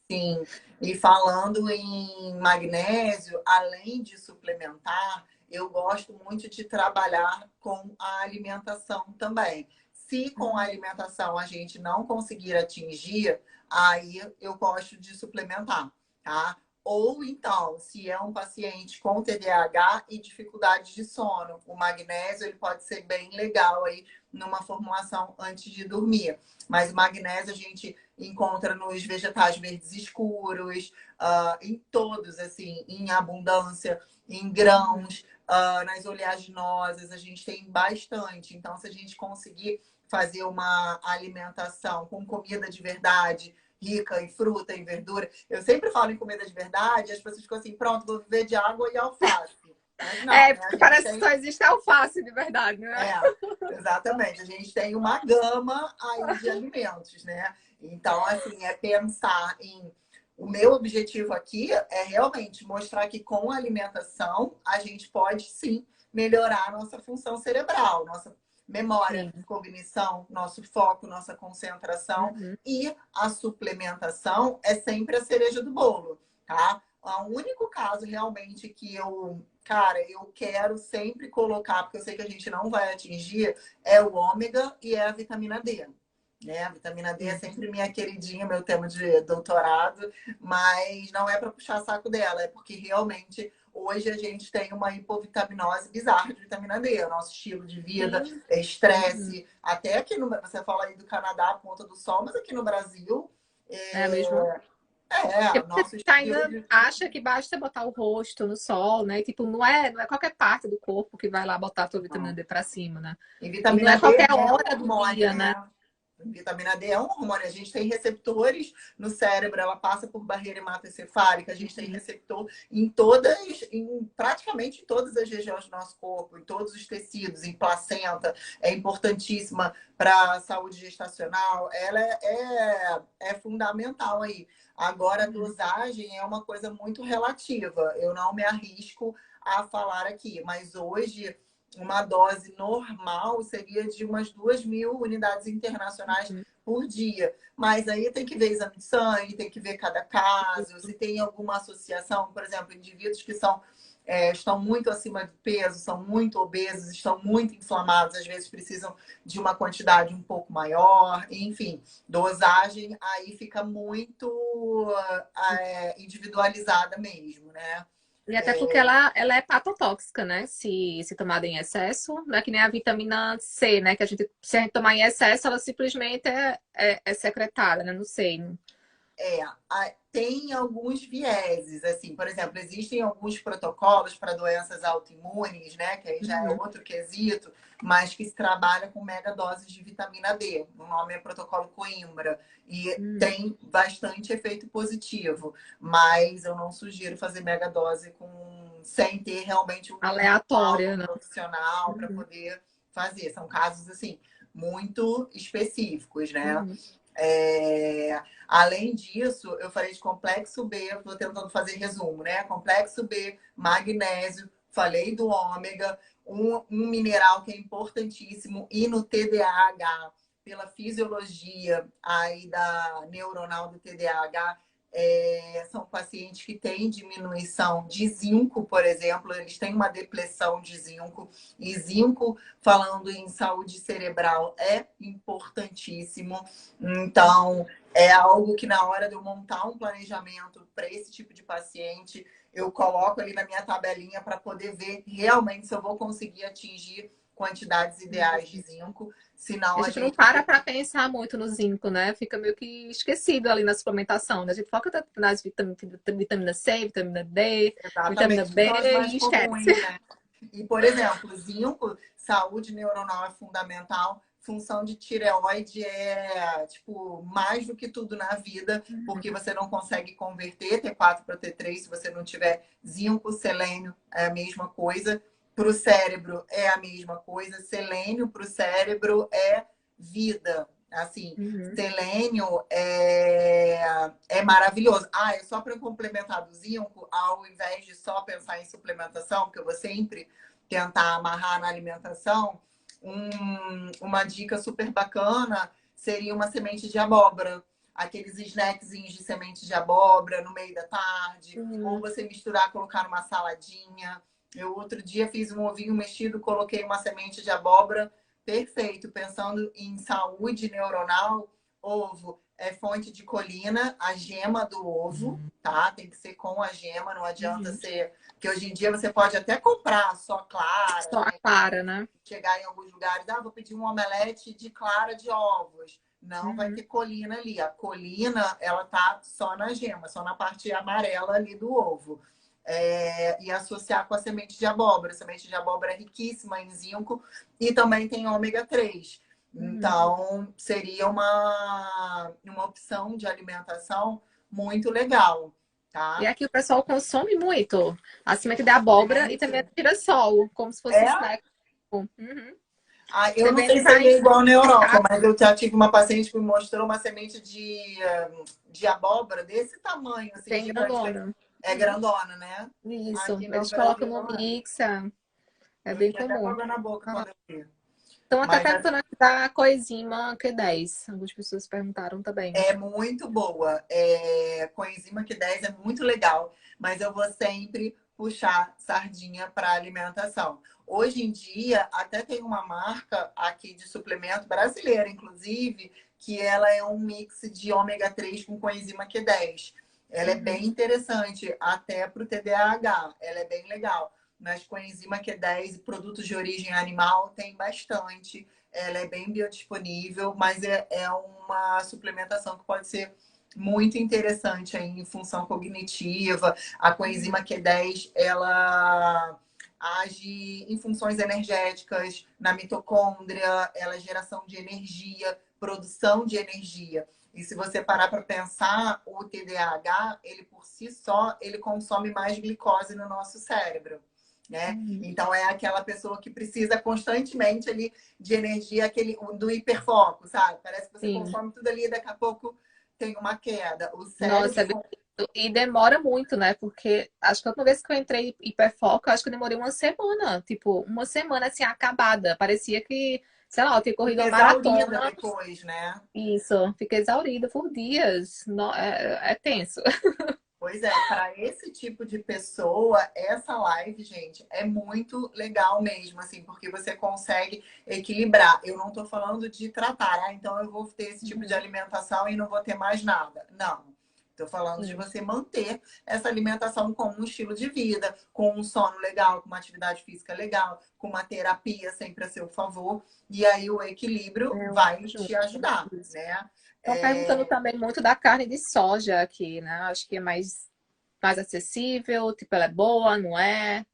Speaker 2: Sim, e falando em magnésio, além de suplementar, eu gosto muito de trabalhar com a alimentação também. Se com a alimentação a gente não conseguir atingir, aí eu gosto de suplementar, tá? Ou então, se é um paciente com TDAH e dificuldade de sono, o magnésio ele pode ser bem legal aí numa formulação antes de dormir. Mas o magnésio a gente encontra nos vegetais verdes escuros, em todos, assim, em abundância, em grãos, nas oleaginosas, a gente tem bastante. Então, se a gente conseguir fazer uma alimentação com comida de verdade, rica em fruta, em verdura. Eu sempre falo em comida de verdade, as pessoas ficam assim, pronto, vou viver de água e alface. Mas não,
Speaker 1: É,
Speaker 2: né? A
Speaker 1: porque
Speaker 2: gente
Speaker 1: parece que
Speaker 2: tem.
Speaker 1: só existe alface de verdade, né?
Speaker 2: Exatamente. A gente tem uma gama aí de alimentos, né? Então, assim, é pensar em. O meu objetivo aqui é realmente mostrar que com a alimentação a gente pode sim melhorar a nossa função cerebral, nossa memória,
Speaker 1: Sim.
Speaker 2: cognição, nosso foco, nossa concentração.
Speaker 1: Uhum.
Speaker 2: E a suplementação é sempre a cereja do bolo, tá? O único caso realmente que cara, eu quero sempre colocar, porque eu sei que a gente não vai atingir, é o ômega e é a vitamina D. Né? A vitamina D é
Speaker 1: Sim.
Speaker 2: sempre minha queridinha, meu tema de doutorado, mas não é para puxar saco dela, é porque realmente hoje a gente tem uma hipovitaminose bizarra de vitamina D. O nosso estilo de vida,
Speaker 1: Sim. Uhum.
Speaker 2: estresse, até aqui no, você fala aí do Canadá, a ponta do sol, mas aqui no Brasil,
Speaker 1: É mesmo. Porque você
Speaker 2: nosso estilo
Speaker 1: ainda
Speaker 2: de.
Speaker 1: acha que basta botar o rosto no sol, né? E, tipo, não é qualquer parte do corpo que vai lá botar a tua vitamina D pra cima, né?
Speaker 2: E
Speaker 1: E não
Speaker 2: vitamina
Speaker 1: é
Speaker 2: D
Speaker 1: qualquer
Speaker 2: é
Speaker 1: hora
Speaker 2: um
Speaker 1: do
Speaker 2: hormônio,
Speaker 1: dia, né?
Speaker 2: né? Vitamina D é um hormônio. A gente tem receptores no cérebro, ela passa por barreira hematoencefálica, a gente tem receptor em praticamente todas as regiões do nosso corpo, em todos os tecidos, em placenta, é importantíssima para a saúde gestacional, ela é fundamental aí. Agora, a
Speaker 1: Uhum.
Speaker 2: dosagem é uma coisa muito relativa, eu não me arrisco a falar aqui, mas hoje uma dose normal seria de umas 2.000 unidades internacionais por dia. Mas aí tem que ver exame de sangue, tem que ver cada caso, se tem alguma associação, por exemplo, indivíduos que estão muito acima do peso, são muito obesos, estão muito inflamados, às vezes precisam de uma quantidade um pouco maior, enfim, dosagem aí fica muito individualizada mesmo, né?
Speaker 1: E até porque ela é hepatotóxica, né? Se tomada em excesso, não é que nem a vitamina C, né? Que se a gente tomar em excesso, ela simplesmente é secretada, né? Não sei.
Speaker 2: Tem alguns vieses, assim, por exemplo, existem alguns protocolos para doenças autoimunes, né, que aí já é
Speaker 1: Uhum,
Speaker 2: outro quesito, mas que se trabalha com megadoses de vitamina D. O nome é protocolo Coimbra e
Speaker 1: uhum.
Speaker 2: tem bastante efeito positivo, mas eu não sugiro fazer megadose sem ter realmente um
Speaker 1: Aleatória,
Speaker 2: respaldo
Speaker 1: né?
Speaker 2: profissional para
Speaker 1: Uhum,
Speaker 2: poder fazer. São casos assim muito específicos, né?
Speaker 1: uhum.
Speaker 2: É, Além disso, eu falei de complexo B, eu estou tentando fazer resumo, né? Complexo B, magnésio, falei do ômega, um mineral que é importantíssimo, e no TDAH, pela fisiologia aí da neuronal do TDAH, são pacientes que têm diminuição de zinco, por exemplo, eles têm uma depressão de zinco, e zinco, falando em saúde cerebral, é importantíssimo. Então, é algo que na hora de eu montar um planejamento para esse tipo de paciente, eu coloco ali na minha tabelinha para poder ver realmente se eu vou conseguir atingir quantidades ideais de zinco,
Speaker 1: E a
Speaker 2: senão a
Speaker 1: gente não
Speaker 2: gente
Speaker 1: para para pensar muito no zinco, né? Fica meio que esquecido ali na suplementação, né? A gente foca tanto nas vitamina C, vitamina D, vitamina
Speaker 2: exatamente, que
Speaker 1: B
Speaker 2: são as mais
Speaker 1: e esquece.
Speaker 2: comuns, né? E, por exemplo, zinco, saúde neuronal é fundamental. Função de tireoide é, tipo, mais do que tudo na vida, porque você não consegue converter T4 para T3 se você não tiver zinco, selênio, é a mesma coisa. Para o cérebro é a mesma coisa. Selênio para o cérebro é vida. Assim,
Speaker 1: Uhum.
Speaker 2: selênio é maravilhoso. Só para complementar do zinco, ao invés de só pensar em suplementação, porque eu vou sempre tentar amarrar na alimentação, uma dica super bacana seria uma semente de abóbora. Aqueles snackzinhos de semente de abóbora no meio da tarde, ou
Speaker 1: Uhum.
Speaker 2: você misturar, colocar numa saladinha. Eu outro dia fiz um ovinho mexido, coloquei uma semente de abóbora, perfeito. Pensando em saúde neuronal, ovo é fonte de colina, a gema do ovo, tá? Tem que ser com a gema, não adianta
Speaker 1: Uhum.
Speaker 2: ser. Porque hoje em dia você pode até comprar só clara,
Speaker 1: Só a
Speaker 2: né?
Speaker 1: clara, né?
Speaker 2: Chegar em alguns lugares, vou pedir um omelete de clara de ovos. Não vai
Speaker 1: Uhum.
Speaker 2: ter colina ali. A colina, ela tá só na gema, só na parte amarela ali do ovo. E associar com a semente de abóbora. A semente de abóbora é riquíssima em zinco e também tem ômega 3.
Speaker 1: Uhum.
Speaker 2: Então, seria uma opção de alimentação muito legal.
Speaker 1: E
Speaker 2: tá?
Speaker 1: aqui o pessoal consome muito a semente de abóbora e também a
Speaker 2: Gente,
Speaker 1: de girassol, como se fosse
Speaker 2: é?
Speaker 1: snack. Uhum.
Speaker 2: Eu
Speaker 1: Você
Speaker 2: não
Speaker 1: vende
Speaker 2: sei se
Speaker 1: já
Speaker 2: aí é
Speaker 1: em
Speaker 2: igual na Europa,
Speaker 1: mercado,
Speaker 2: mas eu já tive uma paciente que me mostrou uma semente de abóbora desse tamanho, assim,
Speaker 1: bem
Speaker 2: gigante.
Speaker 1: grandona.
Speaker 2: É
Speaker 1: Uhum.
Speaker 2: grandona, né?
Speaker 1: Isso.
Speaker 2: Aqui no
Speaker 1: Eles colocam
Speaker 2: Brasil
Speaker 1: no
Speaker 2: não é.
Speaker 1: mixer. É
Speaker 2: Eu
Speaker 1: bem
Speaker 2: fiquei até com
Speaker 1: comum.
Speaker 2: água na boca quando eu vi.
Speaker 1: Estão até
Speaker 2: Mas
Speaker 1: perguntando aqui da coenzima Q10. Algumas pessoas perguntaram também.
Speaker 2: é muito boa. Coenzima Q10 é muito legal, mas eu vou sempre puxar sardinha para alimentação. Hoje em dia, até tem uma marca aqui de suplemento brasileira, inclusive, que ela é um mix de ômega 3 com coenzima Q10. Ela é
Speaker 1: Uhum.
Speaker 2: bem interessante, até para o TDAH. Ela é bem legal. Mas coenzima Q10 e produtos de origem animal tem bastante. Ela é bem biodisponível, mas é uma suplementação que pode ser muito interessante aí em função cognitiva. A
Speaker 1: Uhum.
Speaker 2: coenzima Q10, ela age em funções energéticas, na mitocôndria, ela é geração de energia, produção de energia. E se você parar para pensar, o TDAH, ele por si só, ele consome mais glicose no nosso cérebro, né?
Speaker 1: Uhum.
Speaker 2: Então é aquela pessoa que precisa constantemente ali de energia, aquele do hiperfoco, sabe? Parece que você
Speaker 1: Sim.
Speaker 2: consome tudo ali e daqui a pouco tem uma queda. O
Speaker 1: Nossa, é
Speaker 2: cérebro.
Speaker 1: bem... E demora muito, né? Porque acho que a última vez que eu entrei em hiperfoco, acho que eu demorei uma semana. Tipo, uma semana assim, acabada. Parecia que, sei lá, eu tinha corrido
Speaker 2: Fica
Speaker 1: uma
Speaker 2: exaurida
Speaker 1: maratona.
Speaker 2: depois, né?
Speaker 1: Isso, fiquei exaurida por dias. É tenso.
Speaker 2: Pois é, para esse tipo de pessoa, essa live, gente, é muito legal mesmo, assim, porque você consegue equilibrar. Eu não estou falando de tratar, então eu vou ter esse tipo de
Speaker 1: Uhum.
Speaker 2: alimentação e não vou ter mais nada. Não. Estou falando de
Speaker 1: Sim.
Speaker 2: você manter essa alimentação como um estilo de vida, com um sono legal, com uma atividade física legal, com uma terapia sempre a seu favor. E aí o equilíbrio
Speaker 1: É,
Speaker 2: vai
Speaker 1: junto.
Speaker 2: te ajudar,
Speaker 1: Isso.
Speaker 2: né?
Speaker 1: Estão perguntando
Speaker 2: É,
Speaker 1: também muito da carne de soja aqui, né? Acho que é mais acessível, tipo, ela é boa, não é?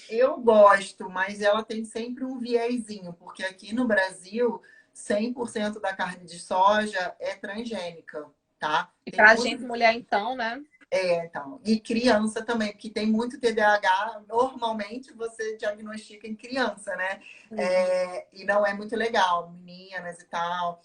Speaker 2: Eu gosto, mas ela tem sempre um viezinho, porque aqui no Brasil, 100% da carne de soja é transgênica, tá?
Speaker 1: E
Speaker 2: Tem
Speaker 1: pra gente,
Speaker 2: muito.
Speaker 1: mulher, então, né?
Speaker 2: Então. E criança também, porque tem muito TDAH. Normalmente você diagnostica em criança, né?
Speaker 1: Sim.
Speaker 2: E não é muito legal, meninas e tal.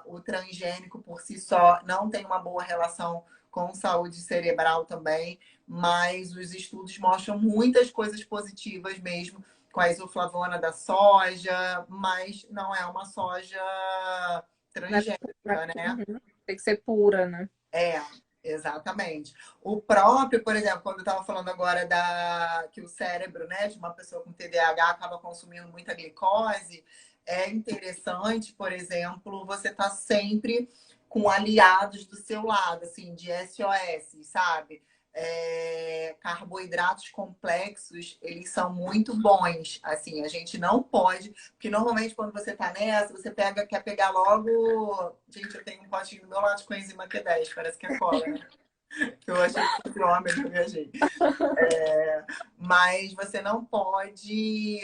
Speaker 2: O transgênico por si só não tem uma boa relação com saúde cerebral também, mas os estudos mostram muitas coisas positivas mesmo com a isoflavona da soja, mas não é uma soja
Speaker 1: Não é
Speaker 2: transgênica, né?
Speaker 1: uhum. Tem que ser pura, né?
Speaker 2: É, exatamente. O próprio, por exemplo, quando eu estava falando agora que o cérebro, né, de uma pessoa com TDAH acaba consumindo muita glicose, é interessante, por exemplo, você tá sempre com aliados do seu lado, assim, de SOS, sabe? Carboidratos complexos, eles são muito bons. Assim, a gente não pode, porque normalmente quando você tá nessa, você quer pegar logo. Gente, eu tenho um potinho do meu lado com enzima Q10, parece que é cola, né? Que eu achei que fosse homem que eu viajei. Mas você não pode,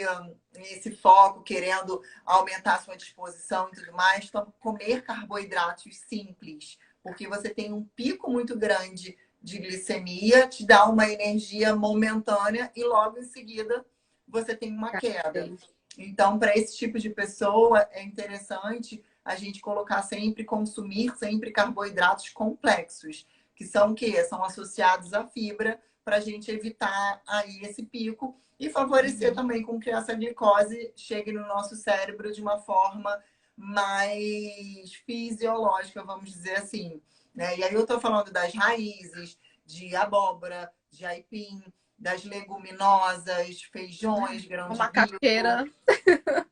Speaker 2: nesse foco, querendo aumentar a sua disposição e tudo mais, então comer carboidratos simples, porque você tem um pico muito grande de glicemia, te dá uma energia momentânea e logo em seguida você tem uma queda. Então, para esse tipo de pessoa, é interessante a gente colocar sempre, consumir sempre carboidratos complexos, que são o quê? São associados à fibra, para a gente evitar aí esse pico e favorecer
Speaker 1: Uhum.
Speaker 2: também com que essa glicose chegue no nosso cérebro de uma forma mais fisiológica, vamos dizer assim, né? E aí eu estou falando das raízes, de abóbora, de aipim, das leguminosas, feijões, grãos
Speaker 1: Uma
Speaker 2: de bico.
Speaker 1: macaxeira.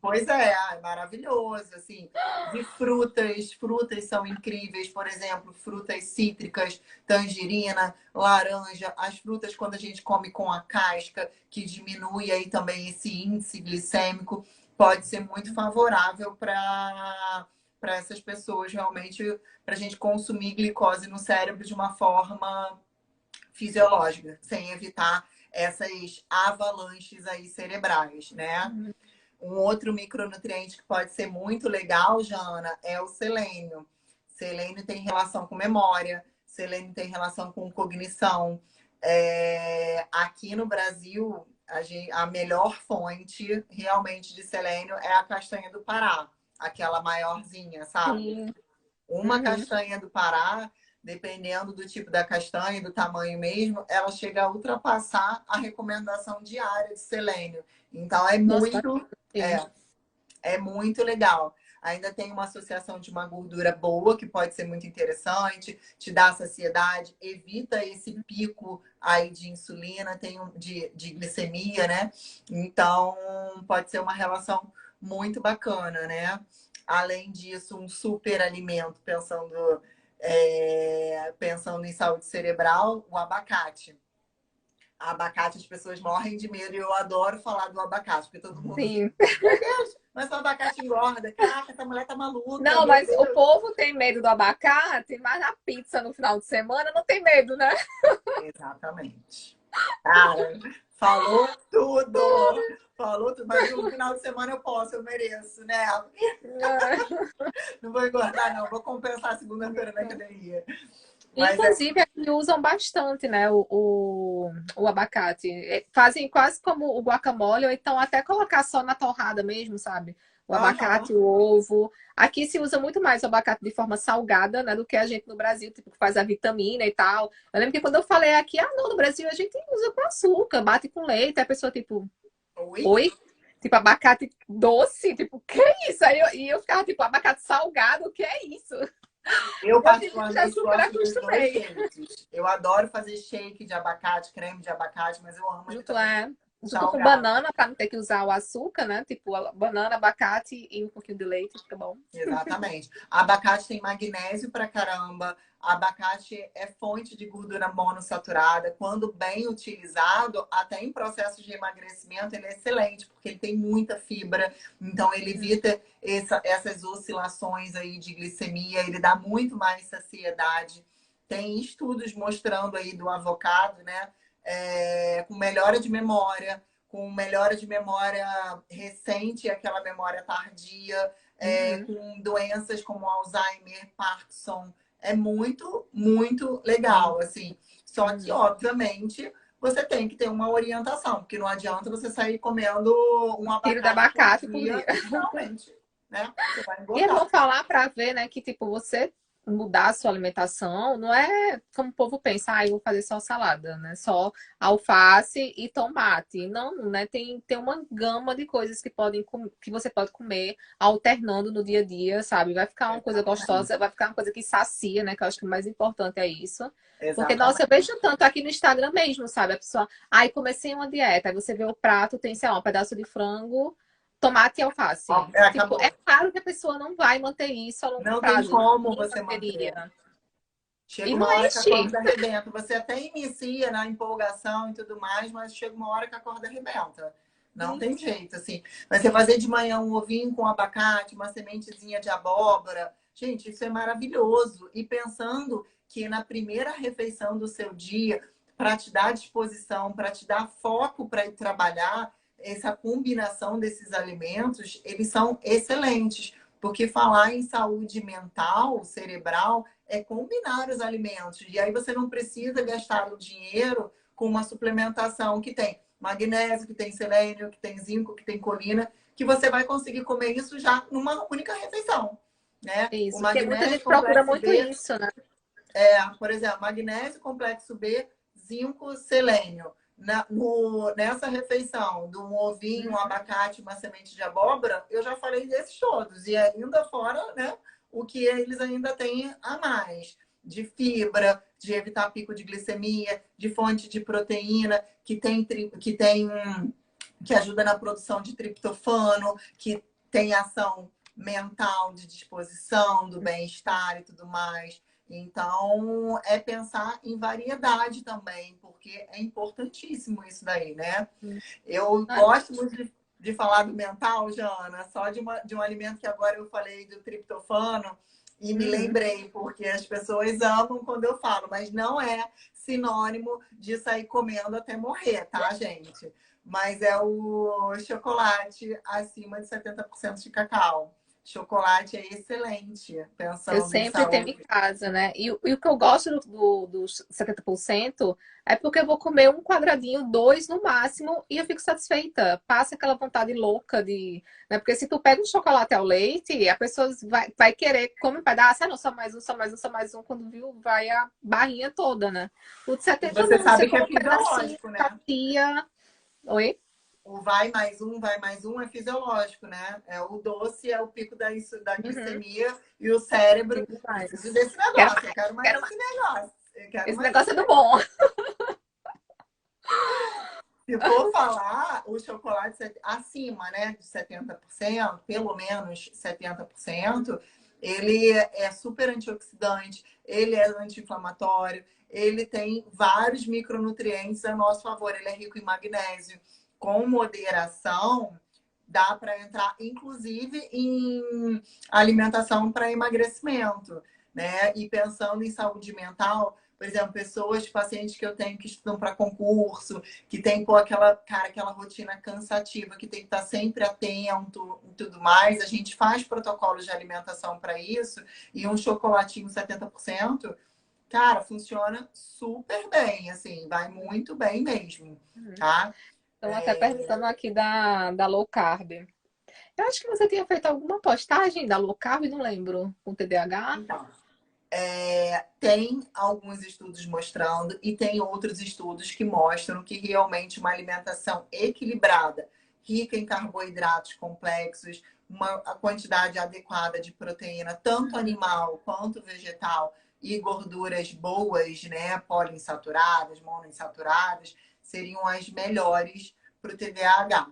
Speaker 2: Pois é, maravilhoso, assim. De frutas, frutas são incríveis, por exemplo, frutas cítricas, tangerina, laranja, as frutas quando a gente come com a casca, que diminui aí também esse índice glicêmico, pode ser muito favorável para essas pessoas realmente, para a gente consumir glicose no cérebro de uma forma fisiológica, sem evitar essas avalanches aí cerebrais, né?
Speaker 1: Uhum.
Speaker 2: Um outro micronutriente que pode ser muito legal, Jana, é o selênio. Selênio tem relação com memória, Selênio tem relação com cognição. Aqui no Brasil, a melhor fonte realmente de selênio é a castanha do Pará, aquela maiorzinha, sabe?
Speaker 1: Sim.
Speaker 2: Uma
Speaker 1: Uhum.
Speaker 2: castanha do Pará, dependendo do tipo da castanha, do tamanho mesmo, ela chega a ultrapassar a recomendação diária de selênio. Então
Speaker 1: Nossa, sim.
Speaker 2: é, é muito legal. Ainda tem uma associação de uma gordura boa, que pode ser muito interessante, te dá saciedade, evita esse pico aí de insulina, de glicemia, né? Então, pode ser uma relação muito bacana, né? Além disso, um super alimento, pensando em saúde cerebral, o abacate. Abacate, as pessoas morrem de medo e eu adoro falar do abacate, porque todo mundo fica,
Speaker 1: Sim.
Speaker 2: meu Deus, mas o abacate engorda. Caraca, essa mulher tá maluca,
Speaker 1: Não,
Speaker 2: meu
Speaker 1: mas o
Speaker 2: Deus.
Speaker 1: povo tem medo do abacate, mas a pizza no final de semana não tem medo, né?
Speaker 2: Exatamente. Cara, falou tudo. Falou tudo, mas no final de semana eu posso, eu mereço, né? Não vou engordar, não. Vou compensar a segunda-feira na academia. Mas
Speaker 1: Inclusive, aqui usam bastante, né, o abacate. Fazem quase como o guacamole, ou então até colocar só na torrada mesmo, sabe? O
Speaker 2: aham,
Speaker 1: abacate, o ovo. Aqui se usa muito mais o abacate de forma salgada, né, do que a gente no Brasil, tipo, que faz a vitamina e tal. Eu lembro que quando eu falei aqui, não, no Brasil a gente usa com açúcar, bate com leite. Aí a pessoa, tipo,
Speaker 2: oi?
Speaker 1: oi? Tipo, abacate doce? Tipo, que é isso? E eu ficava, tipo, abacate salgado, o que é isso?
Speaker 2: Eu
Speaker 1: Eu, tipo, já
Speaker 2: particularmente
Speaker 1: super
Speaker 2: gosto dos dois
Speaker 1: acostumei.
Speaker 2: jeitos. Eu adoro fazer shake de abacate, creme de abacate, mas eu amo ele
Speaker 1: Junto
Speaker 2: também
Speaker 1: é junto com
Speaker 2: salgado.
Speaker 1: banana, para não ter que usar o açúcar, né? Tipo, banana, abacate e um pouquinho de leite, fica bom.
Speaker 2: Exatamente. Abacate tem magnésio pra caramba. Abacate é fonte de gordura monossaturada. Quando bem utilizado, até em processos de emagrecimento, ele é excelente, porque ele tem muita fibra. Então, ele evita essas oscilações aí de glicemia. Ele dá muito mais saciedade. Tem estudos mostrando aí do avocado, né? Com melhora de memória, com melhora de memória recente, aquela memória tardia
Speaker 1: Uhum.
Speaker 2: com doenças como Alzheimer, Parkinson. É muito, muito
Speaker 1: Sim.
Speaker 2: legal, assim. Só que,
Speaker 1: Uhum.
Speaker 2: obviamente, você tem que ter uma orientação, porque não adianta você sair comendo um
Speaker 1: Tiro de
Speaker 2: abacate por
Speaker 1: abacate por
Speaker 2: dia,
Speaker 1: dia.
Speaker 2: literalmente, né? Você vai
Speaker 1: E é bom
Speaker 2: engordar.
Speaker 1: falar para ver, né, que tipo, você mudar a sua alimentação não é como o povo pensa, eu vou fazer só salada, né? Só alface e tomate. Não, né? Tem uma gama de coisas que você pode comer alternando no dia a dia, sabe? Vai ficar uma coisa
Speaker 2: Exatamente.
Speaker 1: gostosa, vai ficar uma coisa que sacia, né? Que eu acho que o mais importante é isso. Porque, nossa, eu
Speaker 2: Exatamente.
Speaker 1: vejo tanto aqui no Instagram mesmo, sabe? A pessoa, comecei uma dieta, aí você vê o prato, tem, sei lá, um pedaço de frango, tomate e
Speaker 2: Ó,
Speaker 1: alface. Tipo, é
Speaker 2: acabou.
Speaker 1: claro que a pessoa não vai manter isso a longo
Speaker 2: Não tem
Speaker 1: prazo.
Speaker 2: como
Speaker 1: Ninguém
Speaker 2: você manter.
Speaker 1: manteria.
Speaker 2: Chega
Speaker 1: E não
Speaker 2: uma hora que a
Speaker 1: enche.
Speaker 2: corda arrebenta. Você até inicia na empolgação e tudo mais, mas chega uma hora que a corda arrebenta. Não
Speaker 1: Sim.
Speaker 2: tem jeito, assim. Mas você fazer de manhã um ovinho com abacate, uma sementezinha de abóbora. Gente, isso é maravilhoso. E pensando que na primeira refeição do seu dia, para te dar disposição, para te dar foco para ir trabalhar, essa combinação desses alimentos, eles são excelentes. Porque falar em saúde mental, cerebral, é combinar os alimentos. E aí você não precisa gastar o dinheiro com uma suplementação que tem magnésio, que tem selênio, que tem zinco, que tem colina, que você vai conseguir comer isso já numa única refeição, né? O
Speaker 1: Isso. Porque muita
Speaker 2: magnésio
Speaker 1: gente procura
Speaker 2: complexo
Speaker 1: muito
Speaker 2: B
Speaker 1: isso, né?
Speaker 2: por exemplo, magnésio, complexo B, zinco, selênio. Nessa refeição, de um ovinho, um abacate, uma semente de abóbora, eu já falei desses todos. E ainda fora, né, o que eles ainda têm a mais. De fibra, de evitar pico de glicemia, de fonte de proteína, que ajuda na produção de triptofano, que tem ação mental, de disposição, do bem-estar e tudo mais. Então, é pensar em variedade também, porque é importantíssimo isso daí, né? Eu
Speaker 1: Ah,
Speaker 2: gosto muito de falar do mental, Jana, só de um alimento que agora eu falei do triptofano e me
Speaker 1: uhum.
Speaker 2: lembrei, porque as pessoas amam quando eu falo, mas não é sinônimo de sair comendo até morrer, tá, gente? Mas é o chocolate acima de 70% de cacau. chocolate é excelente,
Speaker 1: Eu
Speaker 2: pensando em
Speaker 1: sempre tenho em
Speaker 2: saúde.
Speaker 1: casa, né? E o que eu gosto dos 70% é porque eu vou comer um quadradinho, dois no máximo, e eu fico satisfeita. Passa aquela vontade louca de. Né? Porque se tu pega um chocolate ao leite, a pessoa vai querer comer um pedaço, ah, não, só mais um, só mais um, só mais um. Quando viu, vai a barrinha toda, né? O de
Speaker 2: E
Speaker 1: 70
Speaker 2: você
Speaker 1: não, você
Speaker 2: sabe que
Speaker 1: come
Speaker 2: é
Speaker 1: um pedacinho,
Speaker 2: fisiológico, né?
Speaker 1: sacia. Oi?
Speaker 2: O vai mais um é fisiológico, né? É o doce, é o pico da
Speaker 1: Uhum.
Speaker 2: glicemia e o cérebro.
Speaker 1: Digo
Speaker 2: Preciso
Speaker 1: mais.
Speaker 2: desse
Speaker 1: Quero
Speaker 2: negócio, eu
Speaker 1: mais,
Speaker 2: quero mais
Speaker 1: quero mais.
Speaker 2: esse negócio. Eu quero
Speaker 1: Esse
Speaker 2: mais esse
Speaker 1: negócio é do
Speaker 2: negócio.
Speaker 1: bom.
Speaker 2: Se for falar, o chocolate acima, né, de 70%, pelo menos 70%, ele é super antioxidante, ele é anti-inflamatório, ele tem vários micronutrientes a nosso favor, ele é rico em magnésio. Com moderação, dá para entrar, inclusive, em alimentação para emagrecimento, né? E pensando em saúde mental, por exemplo, pessoas, pacientes que eu tenho que estudam para concurso, que tem pô, aquela rotina cansativa, que tem que estar sempre atento e tudo mais. A gente faz protocolos de alimentação para isso, e um chocolatinho 70%, cara, funciona super bem, assim, vai muito bem mesmo, tá?
Speaker 1: Estão até perguntando aqui da low carb. Eu acho que você tinha feito alguma postagem da low carb, não lembro, com TDAH.
Speaker 2: Então, tem alguns estudos mostrando e tem outros estudos que mostram que realmente uma alimentação equilibrada, rica em carboidratos complexos, uma a quantidade adequada de proteína, tanto animal quanto vegetal, e gorduras boas, né, poliinsaturadas, monoinsaturadas, seriam as melhores para o TDAH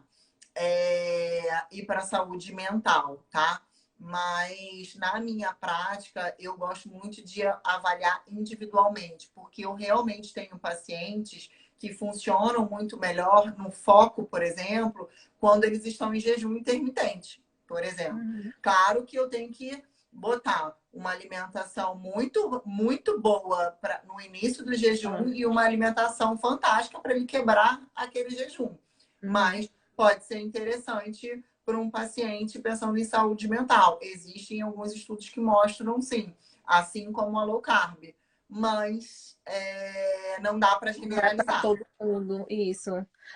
Speaker 2: e para a saúde mental, tá? Mas na minha prática, eu gosto muito de avaliar individualmente, porque eu realmente tenho pacientes que funcionam muito melhor no foco, por exemplo, quando eles estão em jejum intermitente, por exemplo.
Speaker 1: Uhum.
Speaker 2: Claro que eu tenho que botar uma alimentação muito boa no início do jejum
Speaker 1: Ah,
Speaker 2: e uma alimentação fantástica para ele quebrar aquele jejum.
Speaker 1: uhum.
Speaker 2: Mas pode ser interessante para um paciente pensando em saúde mental. Existem alguns estudos que mostram, sim, assim como a low carb. Mas não dá para
Speaker 1: Não é para
Speaker 2: generalizar.
Speaker 1: todo mundo, isso.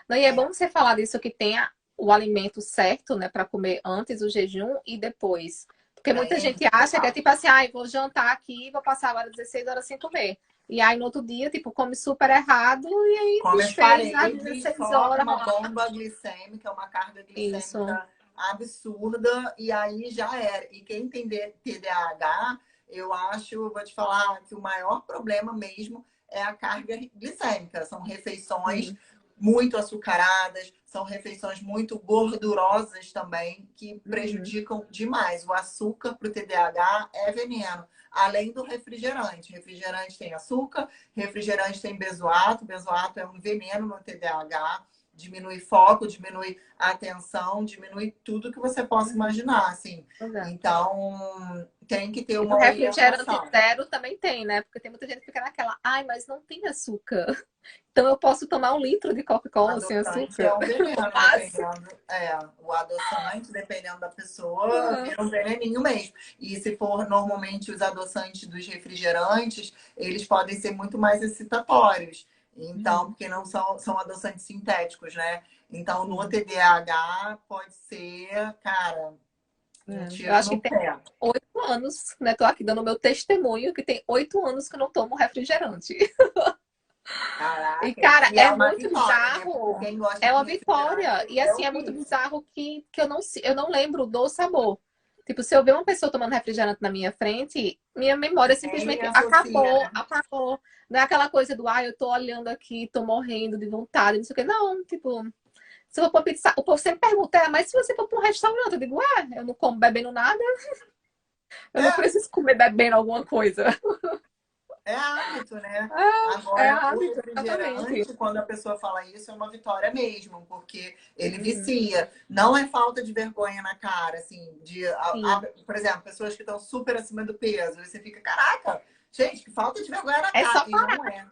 Speaker 1: Não, e é bom
Speaker 2: É,
Speaker 1: você falar disso, que tenha o alimento certo, né, para comer antes do jejum e depois. Porque muita
Speaker 2: tem,
Speaker 1: gente acha que é tipo assim, ah, vou jantar aqui e vou passar agora 16 horas sem comer. E aí no outro dia, tipo, come super errado e aí
Speaker 2: come as
Speaker 1: desfez às
Speaker 2: paredes,
Speaker 1: 16
Speaker 2: sobe
Speaker 1: horas
Speaker 2: uma
Speaker 1: lá.
Speaker 2: bomba glicêmica, uma carga
Speaker 1: Isso.
Speaker 2: glicêmica absurda, e aí já era. E quem tem TDAH, eu acho, vou te falar, que o maior problema mesmo é a carga glicêmica. São refeições
Speaker 1: Sim.
Speaker 2: muito açucaradas, são refeições muito gordurosas também, que
Speaker 1: Uhum.
Speaker 2: prejudicam demais. O açúcar para o TDAH é veneno. Além do refrigerante. Refrigerante tem açúcar, refrigerante tem benzoato. Benzoato é um veneno no TDAH. Diminui foco, diminui atenção, diminui tudo que você possa
Speaker 1: Uhum.
Speaker 2: imaginar, assim.
Speaker 1: Pois é.
Speaker 2: Então, tem que ter
Speaker 1: E no
Speaker 2: uma
Speaker 1: refrigerante
Speaker 2: orientação.
Speaker 1: zero também tem, né? Porque tem muita gente que fica naquela, ai, mas não tem açúcar. Então eu posso tomar 1 litro de
Speaker 2: O
Speaker 1: Coca-Cola sem
Speaker 2: adoçante é
Speaker 1: açúcar.
Speaker 2: um veneno,
Speaker 1: Fácil.
Speaker 2: dependendo. O adoçante, dependendo da pessoa, vira um veneninho mesmo. E se for normalmente os adoçantes dos refrigerantes, eles podem ser muito mais excitatórios. Então,
Speaker 1: Uhum.
Speaker 2: porque não são adoçantes sintéticos, né? Então, no
Speaker 1: Sim.
Speaker 2: TDAH pode ser, cara, um
Speaker 1: Eu
Speaker 2: tiro
Speaker 1: acho que
Speaker 2: no
Speaker 1: tem
Speaker 2: pé.
Speaker 1: 8 anos, né? Tô aqui dando meu testemunho, que tem 8 anos que eu não tomo refrigerante. E,
Speaker 2: Caraca,
Speaker 1: cara,
Speaker 2: e é
Speaker 1: é
Speaker 2: uma
Speaker 1: muito
Speaker 2: vitória, né? Porque
Speaker 1: bizarro.
Speaker 2: quem gosta
Speaker 1: É
Speaker 2: de
Speaker 1: uma
Speaker 2: refrigerante
Speaker 1: vitória. E
Speaker 2: é
Speaker 1: assim,
Speaker 2: o
Speaker 1: é muito
Speaker 2: vício.
Speaker 1: bizarro que eu não lembro do sabor. Tipo, se eu ver uma pessoa tomando refrigerante na minha frente, minha memória
Speaker 2: Nem
Speaker 1: simplesmente
Speaker 2: associa,
Speaker 1: acabou,
Speaker 2: né?
Speaker 1: apagou. Não é aquela coisa do, eu tô olhando aqui, tô morrendo de vontade, não sei o quê. Não, tipo, se eu for pra pizza, o povo sempre pergunta, mas se você for pra um restaurante, eu digo, eu não como bebendo nada, eu não
Speaker 2: É,
Speaker 1: preciso comer bebendo alguma coisa.
Speaker 2: É hábito, né?
Speaker 1: É
Speaker 2: Agora, o
Speaker 1: hábito, exatamente.
Speaker 2: refrigerante, quando a pessoa fala isso, é uma vitória mesmo, porque ele
Speaker 1: Uhum.
Speaker 2: vicia. Não é falta de vergonha na cara, assim,
Speaker 1: Sim.
Speaker 2: por exemplo, pessoas que estão super acima do peso. Aí você fica, caraca, gente, que falta de vergonha na
Speaker 1: É
Speaker 2: cara.
Speaker 1: só
Speaker 2: E não é.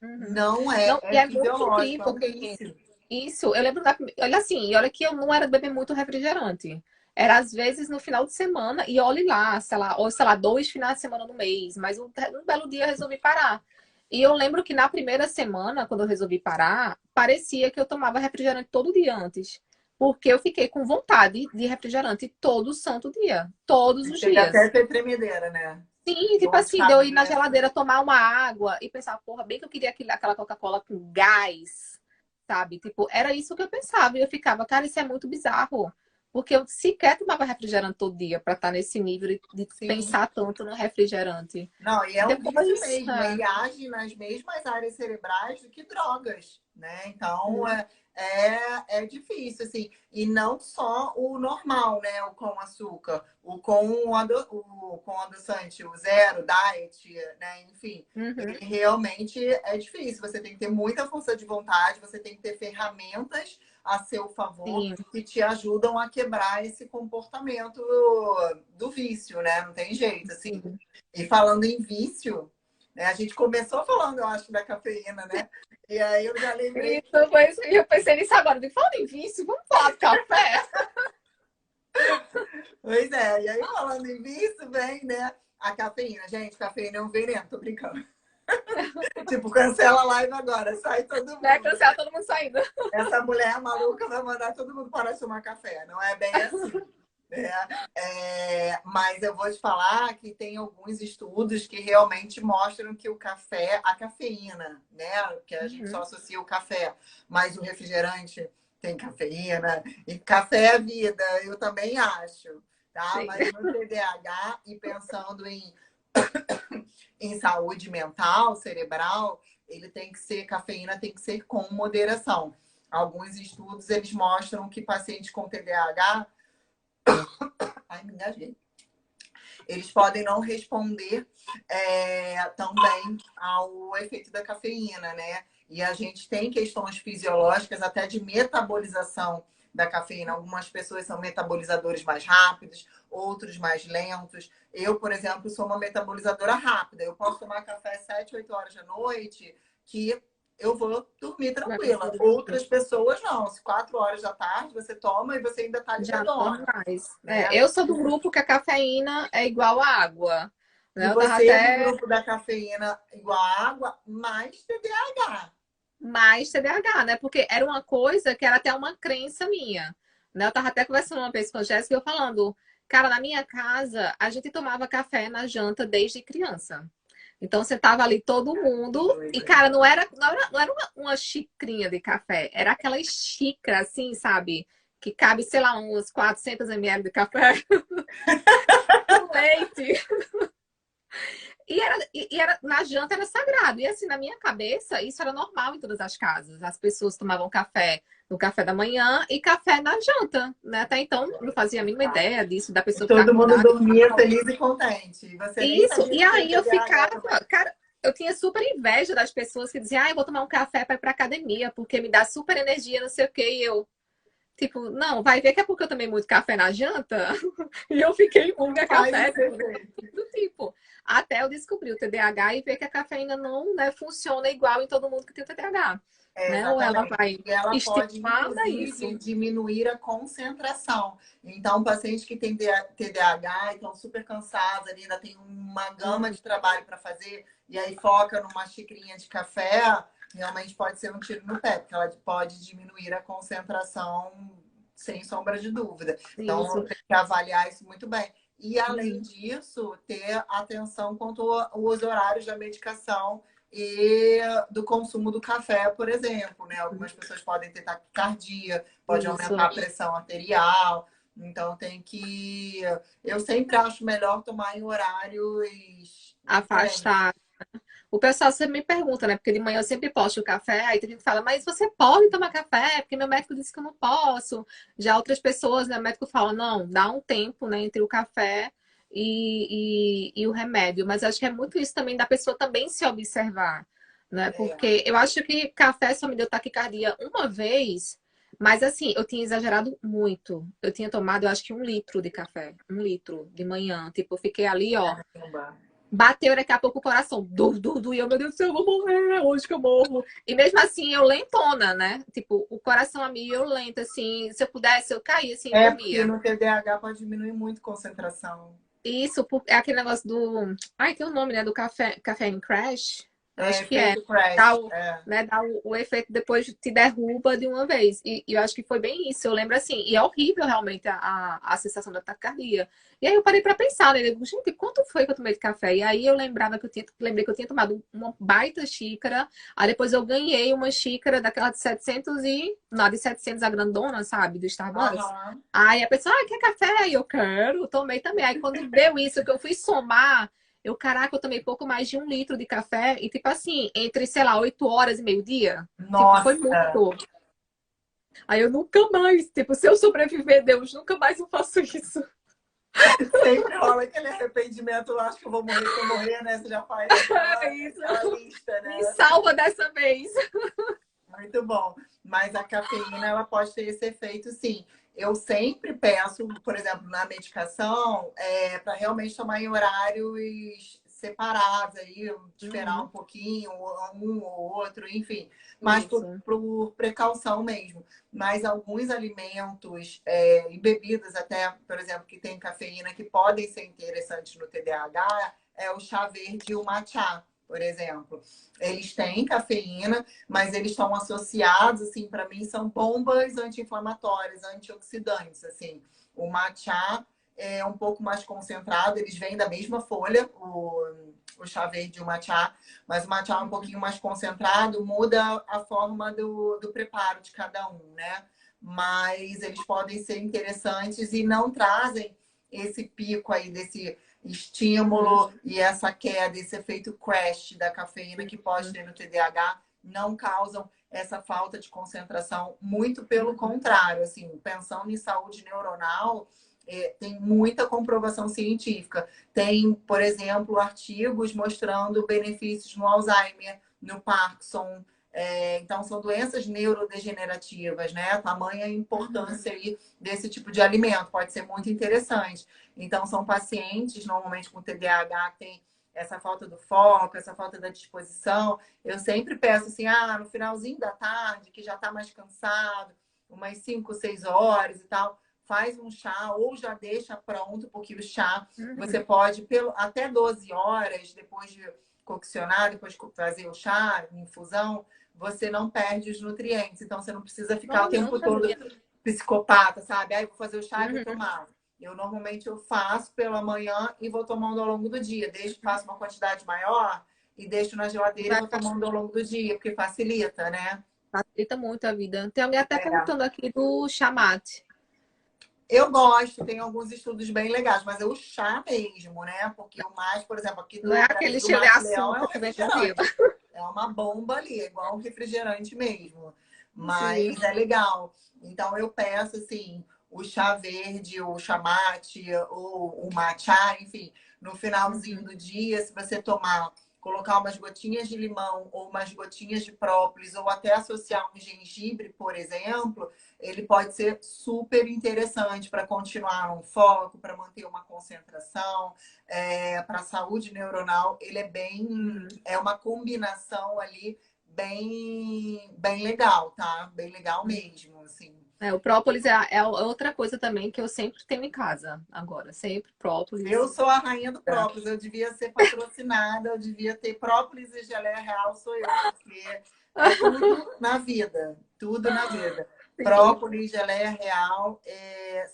Speaker 1: Uhum.
Speaker 2: Não é.
Speaker 1: Não, e
Speaker 2: É
Speaker 1: é muito
Speaker 2: fisiológico,
Speaker 1: ruim,
Speaker 2: é um
Speaker 1: porque
Speaker 2: vício.
Speaker 1: isso, eu lembro olha assim, olha que eu não era de beber muito refrigerante. era às vezes no final de semana, e olhe lá, sei lá, ou sei lá, 2 finais de semana no mês, mas um belo dia eu resolvi parar. E eu lembro que na primeira semana, quando eu resolvi parar, parecia que eu tomava refrigerante todo dia antes. Porque eu fiquei com vontade de refrigerante todo santo dia, todos os
Speaker 2: Chega até a
Speaker 1: dias.
Speaker 2: ter tremedeira, né?
Speaker 1: Sim, tipo
Speaker 2: Dor de
Speaker 1: assim, de eu ir na
Speaker 2: cabeça.
Speaker 1: geladeira tomar uma água e pensar, porra, bem que eu queria aquela Coca-Cola com gás, sabe? Tipo, era isso que eu pensava. E eu ficava, cara, isso é muito bizarro. Porque eu sequer tomava refrigerante todo dia para estar nesse nível de
Speaker 2: Sim.
Speaker 1: pensar tanto no refrigerante.
Speaker 2: Não, e é um vício
Speaker 1: Depois,
Speaker 2: mesmo. Ele age nas mesmas áreas cerebrais do que drogas, né? Então, é difícil, assim. E não só o normal, né? O com açúcar. O com adoçante, o zero, diet, né? Enfim,
Speaker 1: uhum,
Speaker 2: ele realmente é difícil. Você tem que ter muita força de vontade, você tem que ter ferramentas a seu favor
Speaker 1: sim,
Speaker 2: que te ajudam a quebrar esse comportamento do vício, né? Não tem jeito, assim.
Speaker 1: sim.
Speaker 2: E falando em vício, né, a gente começou falando, eu acho, da cafeína, né? E aí eu já lembrei.
Speaker 1: Isso, pois, e eu pensei nisso agora. Falando em vício, vamos falar do café?
Speaker 2: Pois é, e aí falando em vício, vem, né? A cafeína. Gente, cafeína é um veneno, tô brincando. Tipo, cancela a live agora, sai todo
Speaker 1: Né?
Speaker 2: mundo.
Speaker 1: Cancelar todo mundo saindo.
Speaker 2: Essa mulher maluca vai mandar todo mundo parar de tomar café. Não é bem assim. Né? Mas eu vou te falar que tem alguns estudos que realmente mostram que o café, a cafeína, né? Que a gente só
Speaker 1: Uhum.
Speaker 2: associa o café, mas o refrigerante tem cafeína. E café é vida, eu também acho. Tá?
Speaker 1: Sim.
Speaker 2: Mas no TDAH e pensando em saúde mental, cerebral, ele tem que ser, cafeína tem que ser com moderação. Alguns estudos eles mostram que pacientes com TDAH, ai, me engasguei, eles podem não responder também ao efeito da cafeína, né? E a gente tem questões fisiológicas até de metabolização da cafeína. Algumas pessoas são metabolizadores mais rápidos, outros mais lentos. Eu, por exemplo, sou uma metabolizadora rápida. Eu posso tomar café às 7, 8 horas da noite, que eu vou dormir
Speaker 1: Vai
Speaker 2: tranquila.
Speaker 1: conseguir
Speaker 2: Outras
Speaker 1: dormir.
Speaker 2: pessoas não. Se 4 horas da tarde você toma e você ainda está
Speaker 1: Já não
Speaker 2: ligadona,
Speaker 1: mais.
Speaker 2: né?
Speaker 1: Eu sou do grupo que a cafeína é igual a água.
Speaker 2: E
Speaker 1: Né? Eu tava
Speaker 2: você é do
Speaker 1: até
Speaker 2: grupo da cafeína igual a água, mais TDAH.
Speaker 1: mais TDAH, né? Porque era uma coisa que era até uma crença minha. Né? Eu tava até conversando uma vez com a Jéssica e eu falando, cara, na minha casa, a gente tomava café na janta desde criança. Então sentava ali todo mundo e,
Speaker 2: Doida.
Speaker 1: cara, não era uma xicrinha de café, era aquela xícara assim, sabe? Que cabe, sei lá, uns 400 ml de café com leite. E na janta era sagrado. E assim, na minha cabeça, isso era normal em todas as casas. As pessoas tomavam café no café da manhã e café na janta, né? Até então, não fazia a mínima ideia disso, da
Speaker 2: E
Speaker 1: pessoa ficar
Speaker 2: todo mundo
Speaker 1: acordada e tomar
Speaker 2: dormia
Speaker 1: café.
Speaker 2: feliz e contente. E você nem
Speaker 1: Isso,
Speaker 2: sabia
Speaker 1: e
Speaker 2: que tinha
Speaker 1: aí eu
Speaker 2: TDAH
Speaker 1: ficava,
Speaker 2: também.
Speaker 1: cara, eu tinha super inveja das pessoas que diziam, eu vou tomar um café para ir pra academia, porque me dá super energia, não sei o quê. E eu, tipo, não, vai ver que é porque eu tomei muito café na janta e eu fiquei imune
Speaker 2: Não
Speaker 1: a
Speaker 2: faz
Speaker 1: café,
Speaker 2: esse
Speaker 1: tipo,
Speaker 2: efeito.
Speaker 1: do tipo. Até eu descobrir o TDAH e ver que a cafeína não, né, funciona igual em todo mundo que tem o TDAH. Né? Ou ela
Speaker 2: Exatamente.
Speaker 1: vai
Speaker 2: E ela pode,
Speaker 1: estimular, é
Speaker 2: inclusive,
Speaker 1: isso.
Speaker 2: diminuir a concentração. Então, pacientes que têm TDAH e estão super cansados, ali, ainda tem uma gama
Speaker 1: Uhum.
Speaker 2: de trabalho para fazer, e aí foca numa xicrinha de café, realmente pode ser um tiro no pé, porque ela pode diminuir a concentração sem sombra de dúvida. Então,
Speaker 1: Isso.
Speaker 2: tem que avaliar isso muito bem. E, além
Speaker 1: Uhum.
Speaker 2: disso, ter atenção quanto aos horários da medicação e do consumo do café, por exemplo, né? Algumas pessoas podem ter taquicardia, pode aumentar
Speaker 1: Isso.
Speaker 2: a pressão arterial, então tem que. Eu sempre acho melhor tomar em horários diferentes.
Speaker 1: Afastar. O pessoal sempre me pergunta, né? Porque de manhã eu sempre posto o café, aí tem gente que fala, mas você pode tomar café? Porque meu médico disse que eu não posso. Já outras pessoas, né? O médico fala, não, dá um tempo, né, entre o café e o remédio. Mas acho que é muito isso também da pessoa também se observar, né?
Speaker 2: É,
Speaker 1: Porque eu acho que café só me deu taquicardia uma vez, mas assim, eu tinha exagerado muito. Eu tinha tomado, eu acho que 1 litro de café, 1 litro de manhã. Tipo, eu fiquei ali, ó.
Speaker 2: caramba.
Speaker 1: Bateu daqui a pouco o coração. E eu, meu Deus do céu, eu vou morrer, é hoje que eu morro. E mesmo assim, eu lentona, né? Tipo, o coração a mim, eu lenta, assim. Se eu pudesse, eu caía, assim,
Speaker 2: É porque
Speaker 1: dormia.
Speaker 2: no TDAH pode diminuir muito a concentração.
Speaker 1: Isso é aquele negócio do. Ai, tem um nome, né? Do café em crash. Eu
Speaker 2: É
Speaker 1: acho que é.
Speaker 2: efeito
Speaker 1: Dá
Speaker 2: crash.
Speaker 1: o,
Speaker 2: É.
Speaker 1: né, dá o efeito depois te derruba de uma vez. E eu acho que foi bem isso. Eu lembro assim. E é horrível realmente a sensação da taquicardia. E aí eu parei pra pensar, né? Eu digo, gente, quanto foi que eu tomei de café? E aí eu lembrava que lembrei que eu tinha tomado uma baita xícara. Aí depois eu ganhei uma xícara daquela de 700 e. Não, de 700 a grandona, sabe? Do Starbucks.
Speaker 2: Aham.
Speaker 1: Aí a pessoa, quer café? E eu quero, tomei também. Aí quando deu isso, que eu fui somar, caraca, eu tomei pouco mais de 1 litro de café. E tipo assim, entre, sei lá, 8 horas e meio-dia. Tipo, foi
Speaker 2: Nossa,
Speaker 1: muito. Aí eu nunca mais, tipo, se eu sobreviver, Deus, nunca mais eu faço isso.
Speaker 2: sempre rola aquele arrependimento, eu acho que eu vou morrer, se eu morrer, né? Você já faz
Speaker 1: É
Speaker 2: aquela,
Speaker 1: isso.
Speaker 2: aquela lista,
Speaker 1: Me
Speaker 2: né?
Speaker 1: salva dessa vez.
Speaker 2: Muito bom. Mas a cafeína, ela pode ter esse efeito, sim. Eu sempre peço, por exemplo, na medicação, para realmente tomar em horários separados, aí, esperar um
Speaker 1: Uhum.
Speaker 2: pouquinho, um ou outro, enfim. Mas
Speaker 1: Isso.
Speaker 2: por precaução mesmo. Mas alguns alimentos e bebidas, até, por exemplo, que tem cafeína, que podem ser interessantes no TDAH, é o chá verde e o matcha, por exemplo. Eles têm cafeína, mas eles estão associados, assim, para mim, são bombas anti-inflamatórias, antioxidantes, assim. O matcha é um pouco mais concentrado, eles vêm da mesma folha, o chá verde e o matcha, mas o matcha é um pouquinho mais concentrado, muda a forma do preparo de cada um, né? Mas eles podem ser interessantes e não trazem esse pico aí desse
Speaker 1: Uhum.
Speaker 2: estímulo e essa queda, esse efeito crash da cafeína que pode
Speaker 1: Uhum.
Speaker 2: ter no TDAH, não causam essa falta de concentração. Muito pelo
Speaker 1: Uhum.
Speaker 2: contrário, assim, pensando em saúde neuronal, tem muita comprovação científica. Tem, por exemplo, artigos mostrando benefícios no Alzheimer, no Parkinson. Então, são doenças neurodegenerativas, né? Tamanha
Speaker 1: Uhum.
Speaker 2: importância aí desse tipo de alimento. Pode ser muito interessante. Então, são pacientes, normalmente com TDAH, que tem essa falta do foco, essa falta da disposição. Eu sempre peço assim, no finalzinho da tarde, que já está mais cansado, umas 5, 6 horas e tal, faz um chá ou já deixa pronto, porque o chá você
Speaker 1: Uhum.
Speaker 2: pode, até 12 horas, depois de coccionar, depois de fazer o chá, infusão, você não perde os nutrientes. Então, você não precisa ficar o
Speaker 1: Olha, não
Speaker 2: tempo todo
Speaker 1: sabia.
Speaker 2: psicopata, sabe? Aí, vou fazer o chá e vou
Speaker 1: Uhum.
Speaker 2: tomar. Eu faço pela manhã e vou tomando ao longo do dia. Faço uma quantidade maior e deixo na geladeira e
Speaker 1: Vai
Speaker 2: vou tomando ao longo do dia, porque facilita, né?
Speaker 1: facilita muito a vida. Tem alguém até
Speaker 2: É.
Speaker 1: perguntando aqui do chamate.
Speaker 2: Eu gosto, tem alguns estudos bem legais, mas é o chá mesmo, né? Porque o mate, por exemplo, aqui
Speaker 1: Não é
Speaker 2: do Brasil,
Speaker 1: aquele
Speaker 2: o
Speaker 1: cheio de
Speaker 2: mate leão é um
Speaker 1: açúcar que vem por cima.
Speaker 2: refrigerante. É uma bomba ali, é igual um refrigerante mesmo.
Speaker 1: Sim.
Speaker 2: Mas é legal. Então eu peço assim, o chá verde, o chá mate, ou o matcha, enfim, no finalzinho
Speaker 1: Uhum.
Speaker 2: do dia, se você tomar, colocar umas gotinhas de limão ou umas gotinhas de própolis, ou até associar um gengibre, por exemplo, ele pode ser super interessante para continuar um foco, para manter uma concentração, para a saúde neuronal. Ele
Speaker 1: Uhum.
Speaker 2: é uma combinação ali bem legal, tá? Bem legal mesmo, assim.
Speaker 1: O própolis é outra coisa também que eu sempre tenho em casa agora. Sempre
Speaker 2: Eu
Speaker 1: própolis.
Speaker 2: sou a rainha do
Speaker 1: Tá.
Speaker 2: própolis, eu devia ser patrocinada, eu devia ter própolis e geleia real, sou eu, porque é tudo na vida, tudo na vida.
Speaker 1: Sim.
Speaker 2: Própolis, geleia real,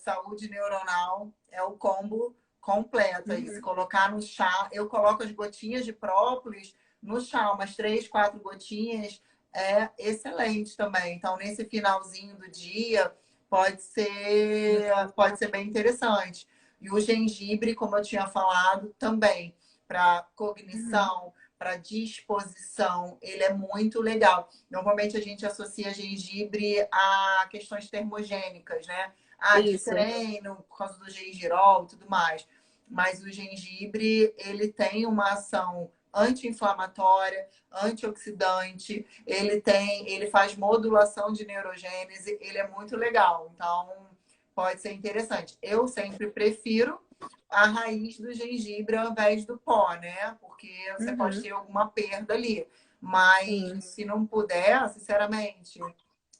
Speaker 2: saúde neuronal, é o combo completo aí. Se
Speaker 1: Uhum.
Speaker 2: colocar no chá, eu coloco as gotinhas de própolis no chá, umas 3, 4 gotinhas, é excelente também. Então, nesse finalzinho do dia, pode ser bem interessante. E o gengibre, como eu tinha falado, também para
Speaker 1: Uhum.
Speaker 2: cognição, para disposição, ele é muito legal. Normalmente a gente associa gengibre a questões termogênicas, né? De
Speaker 1: Isso.
Speaker 2: treino, por causa do gengirol e tudo mais. Mas o gengibre, ele tem uma ação anti-inflamatória, antioxidante, ele faz modulação de neurogênese, ele é muito legal. Então, pode ser interessante. Eu sempre prefiro a raiz do gengibre ao invés do pó, né? Porque você pode
Speaker 1: Uhum,
Speaker 2: ter alguma perda ali. Mas
Speaker 1: sim.
Speaker 2: se não puder, sinceramente,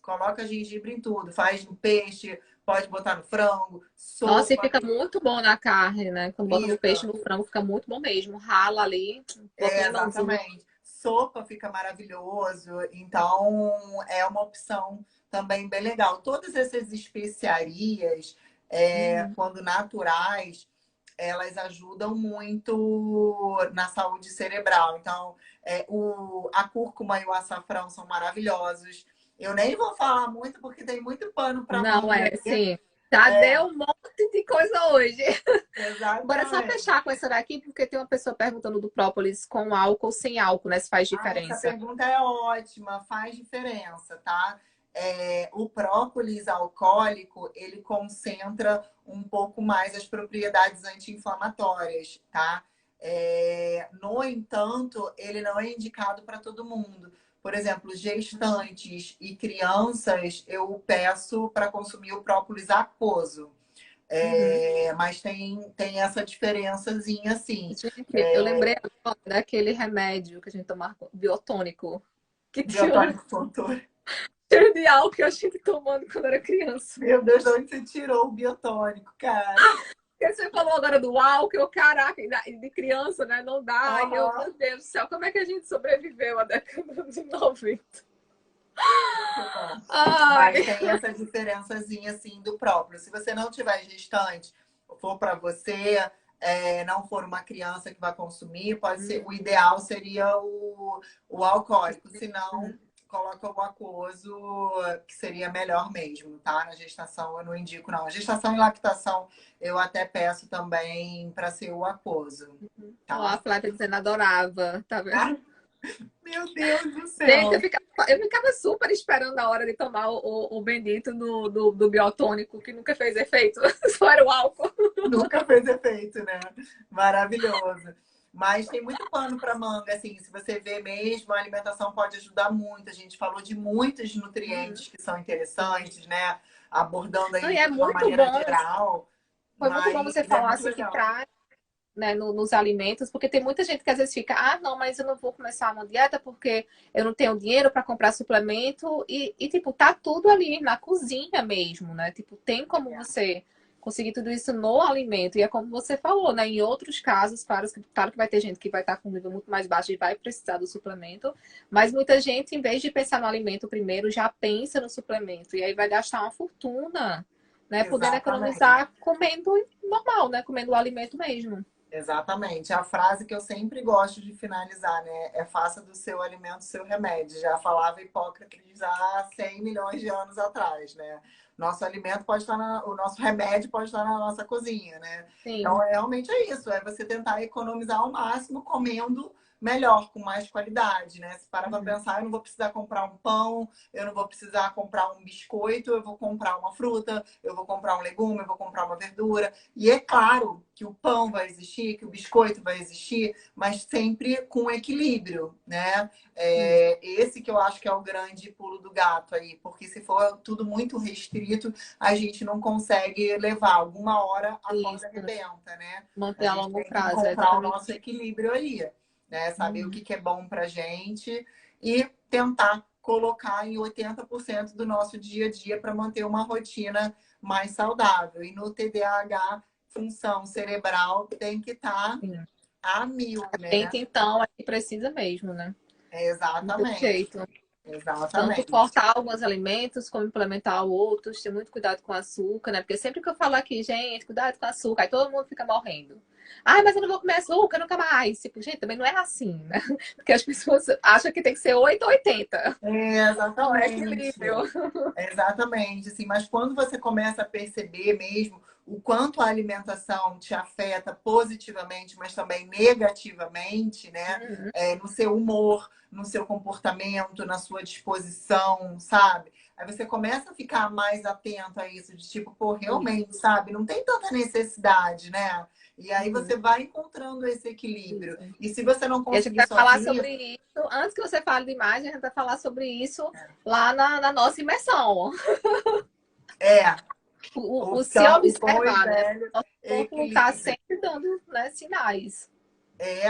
Speaker 2: coloca gengibre em tudo. Faz no peixe, pode botar no frango,
Speaker 1: Nossa, e
Speaker 2: sopa,
Speaker 1: fica muito bom na carne, né? Quando bota no peixe,
Speaker 2: fica.
Speaker 1: no frango, fica muito bom mesmo. Rala ali, bota um
Speaker 2: É,
Speaker 1: limãozinho.
Speaker 2: exatamente. Sopa fica maravilhoso. Então, é uma opção também bem legal. Todas essas especiarias,
Speaker 1: Uhum.
Speaker 2: quando naturais, elas ajudam muito na saúde cerebral. Então, a cúrcuma e o açafrão são maravilhosos. Eu nem vou falar muito porque tem muito pano para
Speaker 1: Não
Speaker 2: manga
Speaker 1: é,
Speaker 2: aí.
Speaker 1: sim. Já
Speaker 2: É,
Speaker 1: deu um monte de coisa hoje. Bora só
Speaker 2: exatamente.
Speaker 1: fechar com essa daqui, porque tem uma pessoa perguntando do própolis com álcool ou sem álcool, né? Se faz
Speaker 2: Ah, essa
Speaker 1: diferença.
Speaker 2: pergunta é ótima, faz diferença, tá? O própolis alcoólico, ele concentra um pouco mais as propriedades anti-inflamatórias, tá? No entanto, ele não é indicado para todo mundo. Por exemplo, gestantes e crianças, eu peço para consumir o própolis aquoso.
Speaker 1: Uhum.
Speaker 2: Mas tem essa diferençazinha, assim.
Speaker 1: Gente, eu lembrei agora daquele remédio que a gente tomava, biotônico, que tinha um
Speaker 2: Biotônico Fontoura.
Speaker 1: cheiro de álcool que a gente tomando quando era criança.
Speaker 2: Meu Deus, de onde você tirou o biotônico, cara?
Speaker 1: Porque você falou agora do álcool, eu, caraca, de criança, né? Não dá. E eu,
Speaker 2: Aham.
Speaker 1: meu Deus do céu, como é que a gente sobreviveu à década de 90?
Speaker 2: Muito bom. Mas
Speaker 1: Ai.
Speaker 2: tem essa diferençazinha assim do próprio. Se você não tiver gestante, for para você, não for uma criança que vai consumir, pode ser. O ideal seria o alcoólico. Se não, coloca o aquoso, que seria melhor mesmo, tá? Na gestação eu não indico, não. Gestação e lactação eu até peço também para ser o aquoso,
Speaker 1: Ó, a
Speaker 2: tá?
Speaker 1: Flávia dizendo adorava, tá
Speaker 2: Ah,
Speaker 1: vendo?
Speaker 2: meu Deus do
Speaker 1: Gente,
Speaker 2: céu!
Speaker 1: eu ficava super esperando a hora de tomar o bendito do biotônico, que nunca fez efeito, só era o álcool.
Speaker 2: Nunca fez efeito, né? Maravilhoso. Mas tem muito pano para manga, assim, se você vê mesmo, a alimentação pode ajudar muito. A gente falou de muitos
Speaker 1: Uhum.
Speaker 2: nutrientes que são interessantes, né? Abordando
Speaker 1: Não, e
Speaker 2: aí
Speaker 1: é
Speaker 2: de uma
Speaker 1: muito
Speaker 2: maneira
Speaker 1: bom,
Speaker 2: geral,
Speaker 1: foi muito bom
Speaker 2: mas
Speaker 1: você
Speaker 2: é
Speaker 1: falar
Speaker 2: muito
Speaker 1: assim que
Speaker 2: legal.
Speaker 1: traz, né, nos alimentos, porque tem muita gente que às vezes fica, ah, não, mas eu não vou começar uma dieta porque eu não tenho dinheiro para comprar suplemento tipo, tá tudo ali na cozinha mesmo, né? Tipo, tem como você conseguir tudo isso no alimento. E é como você falou, né? Em outros casos, claro que vai ter gente que vai estar com um nível muito mais baixo e vai precisar do suplemento, mas muita gente, em vez de pensar no alimento primeiro, já pensa no suplemento. E aí vai gastar uma fortuna, né? Podendo
Speaker 2: Exatamente.
Speaker 1: economizar comendo normal, né? Comendo o alimento mesmo.
Speaker 2: Exatamente. A frase que eu sempre gosto de finalizar, né? É faça do seu alimento seu remédio. Já falava Hipócrates há 100 milhões de anos atrás, né? Nosso alimento pode estar o nosso remédio pode estar na nossa cozinha, né? Então,
Speaker 1: Sim.
Speaker 2: realmente é isso. É você tentar economizar ao máximo comendo melhor, com mais qualidade, né? Se parar para
Speaker 1: Uhum.
Speaker 2: pensar, eu não vou precisar comprar um pão, eu não vou precisar comprar um biscoito, eu vou comprar uma fruta, eu vou comprar um legume, eu vou comprar uma verdura. E é claro que o pão vai existir, que o biscoito vai existir, mas sempre com equilíbrio, né?
Speaker 1: Isso.
Speaker 2: Esse que eu acho que é o grande pulo do gato aí, porque se for tudo muito restrito, a gente não consegue levar. Alguma hora a corda
Speaker 1: Isso.
Speaker 2: arrebenta, né? A
Speaker 1: Manter a
Speaker 2: gente
Speaker 1: longo
Speaker 2: tem que
Speaker 1: prazo, é
Speaker 2: encontrar o
Speaker 1: exatamente
Speaker 2: nosso
Speaker 1: isso.
Speaker 2: equilíbrio aí, né? Saber o
Speaker 1: Uhum.
Speaker 2: que é bom pra gente e tentar colocar em 80% do nosso dia a dia para manter uma rotina mais saudável. E no TDAH, função cerebral tem que estar
Speaker 1: Sim.
Speaker 2: a mil,
Speaker 1: Gente,
Speaker 2: né?
Speaker 1: então, aí precisa mesmo, né? Não tem
Speaker 2: Exatamente.
Speaker 1: jeito. Tanto
Speaker 2: Exatamente.
Speaker 1: cortar alguns alimentos, como implementar outros, ter muito cuidado com o açúcar, né? Porque sempre que eu falo aqui, gente, cuidado com o açúcar, aí todo mundo fica morrendo. Ai, mas eu não vou comer açúcar nunca mais. Tipo, gente, também não é assim, né? Porque as pessoas acham que tem que ser 8 ou 80. Não, é
Speaker 2: Exatamente.
Speaker 1: equilíbrio.
Speaker 2: Exatamente, assim, mas quando você começa a perceber mesmo o quanto a alimentação te afeta positivamente, mas também negativamente, né?
Speaker 1: Uhum.
Speaker 2: No seu humor, no seu comportamento, na sua disposição, sabe? Aí você começa a ficar mais atento a isso, de tipo, pô,
Speaker 1: Isso.
Speaker 2: realmente, sabe? Não tem tanta necessidade, né? E aí
Speaker 1: Uhum.
Speaker 2: você vai encontrando esse equilíbrio.
Speaker 1: Isso.
Speaker 2: E se você não
Speaker 1: E a gente
Speaker 2: conseguir
Speaker 1: vai falar
Speaker 2: sozinho,
Speaker 1: sobre isso. Antes que você fale demais, a gente vai falar sobre isso lá na nossa imersão.
Speaker 2: é.
Speaker 1: O se
Speaker 2: O bom e
Speaker 1: observar, né?
Speaker 2: velho
Speaker 1: Nosso corpo está
Speaker 2: equilíbrio.
Speaker 1: sempre dando, né, sinais.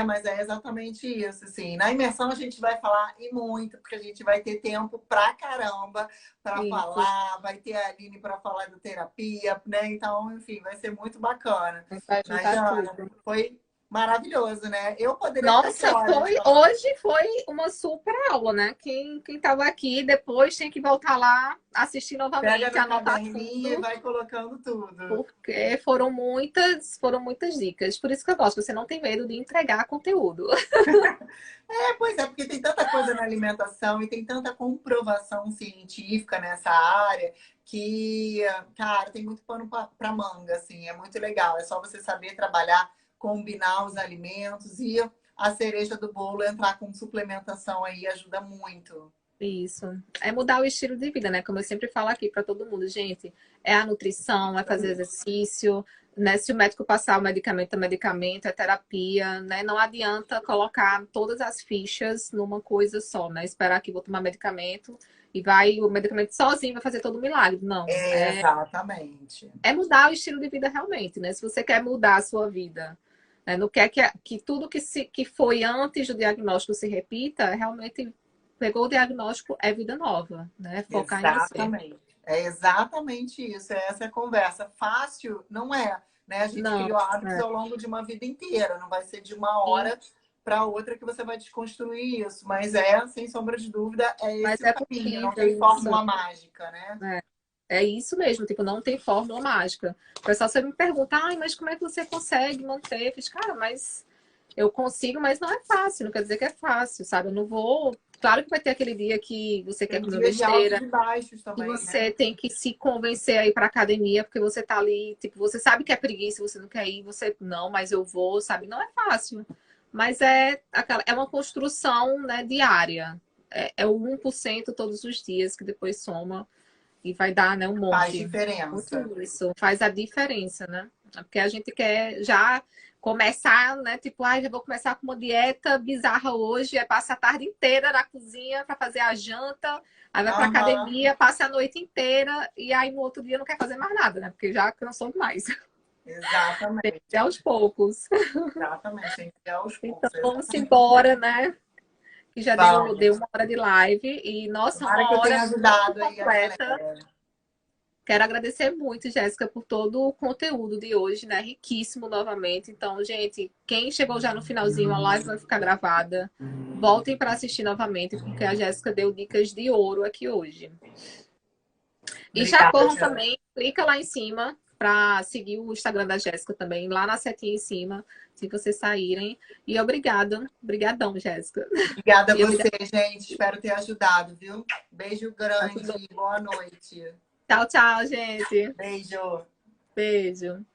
Speaker 2: Mas é exatamente isso, assim. Na imersão a gente vai falar e muito, porque a gente vai ter tempo pra caramba para
Speaker 1: Isso,
Speaker 2: falar, vai ter a Aline para falar da terapia, né? Então, enfim, vai ser muito bacana.
Speaker 1: vai
Speaker 2: Mas,
Speaker 1: juntar
Speaker 2: Ana,
Speaker 1: tudo.
Speaker 2: foi maravilhoso, né? Eu poderia ficar aqui
Speaker 1: Nossa,
Speaker 2: horas falando.
Speaker 1: hoje foi uma super aula, né? Quem estava aqui depois tem que voltar lá, assistir
Speaker 2: Pega
Speaker 1: novamente,
Speaker 2: no
Speaker 1: anotar
Speaker 2: caderninho e
Speaker 1: tudo,
Speaker 2: vai colocando tudo.
Speaker 1: porque foram muitas dicas. Por isso que eu gosto, você não tem medo de entregar conteúdo.
Speaker 2: Pois é, porque tem tanta coisa na alimentação e tem tanta comprovação científica nessa área que, cara, tem muito pano para manga, assim, é muito legal. É só você saber trabalhar, combinar os alimentos e a cereja do bolo entrar com suplementação aí ajuda muito.
Speaker 1: Isso. É mudar o estilo de vida, né? Como eu sempre falo aqui para todo mundo, gente, é a nutrição, é fazer exercício, né? Se o médico passar o medicamento, é medicamento, é terapia, né? Não adianta colocar todas as fichas numa coisa só, né? Esperar que vou tomar medicamento e vai o medicamento sozinho vai fazer todo o milagre. Não,
Speaker 2: Exatamente.
Speaker 1: é mudar o estilo de vida realmente, né? Se você quer mudar a sua vida, né? Não quer que tudo que foi antes do diagnóstico se repita, realmente pegou o diagnóstico, é vida nova, né? Focar em você.
Speaker 2: Exatamente. É exatamente isso. Essa é a conversa. Fácil não é, né? A gente
Speaker 1: Não,
Speaker 2: criou hábitos
Speaker 1: é.
Speaker 2: ao longo de uma vida inteira. Não vai ser de uma
Speaker 1: Sim,
Speaker 2: hora para outra que você vai desconstruir isso. Mas é, sem sombra de dúvida, é
Speaker 1: mas
Speaker 2: esse o
Speaker 1: é
Speaker 2: caminho. Não
Speaker 1: possível
Speaker 2: tem
Speaker 1: isso.
Speaker 2: fórmula mágica, né?
Speaker 1: É isso mesmo, tipo, não tem fórmula mágica. O pessoal sempre me pergunta, ai, mas como é que você consegue manter? Eu fiz, cara, mas eu consigo, mas não é fácil, não quer dizer que é fácil, sabe? Eu não vou. Claro que vai ter aquele dia que você quer
Speaker 2: Tem
Speaker 1: comer
Speaker 2: dia de altos
Speaker 1: besteira,
Speaker 2: e baixos
Speaker 1: que
Speaker 2: também, né?
Speaker 1: você tem que se convencer a ir pra academia, porque você tá ali, tipo, você sabe que é preguiça, você não quer ir, você, não, mas eu vou, sabe? Não é fácil. Mas é uma construção, né, diária. É o 1% todos os dias que depois soma e vai dar, né, um
Speaker 2: Faz
Speaker 1: monte.
Speaker 2: diferença.
Speaker 1: Muito isso faz a diferença, né? Porque a gente quer já começar, né? Tipo, já vou começar com uma dieta bizarra hoje, aí passa a tarde inteira na cozinha para fazer a janta, aí vai para
Speaker 2: Aham,
Speaker 1: academia, passa a noite inteira e aí no outro dia não quer fazer mais nada, né? Porque já cansou demais. É
Speaker 2: exatamente.
Speaker 1: aos poucos.
Speaker 2: Exatamente. Tem que ir aos
Speaker 1: Então
Speaker 2: poucos.
Speaker 1: vamos
Speaker 2: Exatamente.
Speaker 1: embora, né? Que já deu
Speaker 2: Vamos.
Speaker 1: uma hora de live e nossa,
Speaker 2: Tomara
Speaker 1: uma
Speaker 2: que eu
Speaker 1: hora
Speaker 2: tenha
Speaker 1: muito
Speaker 2: ajudado aí a
Speaker 1: completa.
Speaker 2: galera.
Speaker 1: Quero agradecer muito, Jéssica, por todo o conteúdo de hoje, né? Riquíssimo novamente. Então, gente, quem chegou já no finalzinho, a live vai ficar gravada. Voltem para assistir novamente, porque a Jéssica deu dicas de ouro aqui hoje. E já
Speaker 2: Obrigada,
Speaker 1: corram
Speaker 2: Jana.
Speaker 1: também, clica lá em cima para seguir o Instagram da Jéssica também, lá na setinha em cima, se vocês saírem. E obrigada, brigadão, Jéssica.
Speaker 2: Obrigada a
Speaker 1: E
Speaker 2: você,
Speaker 1: obrigada.
Speaker 2: gente. Espero ter ajudado, viu? Beijo
Speaker 1: Ajudou.
Speaker 2: grande. Boa noite.
Speaker 1: Tchau, tchau, gente.
Speaker 2: Beijo.
Speaker 1: Beijo.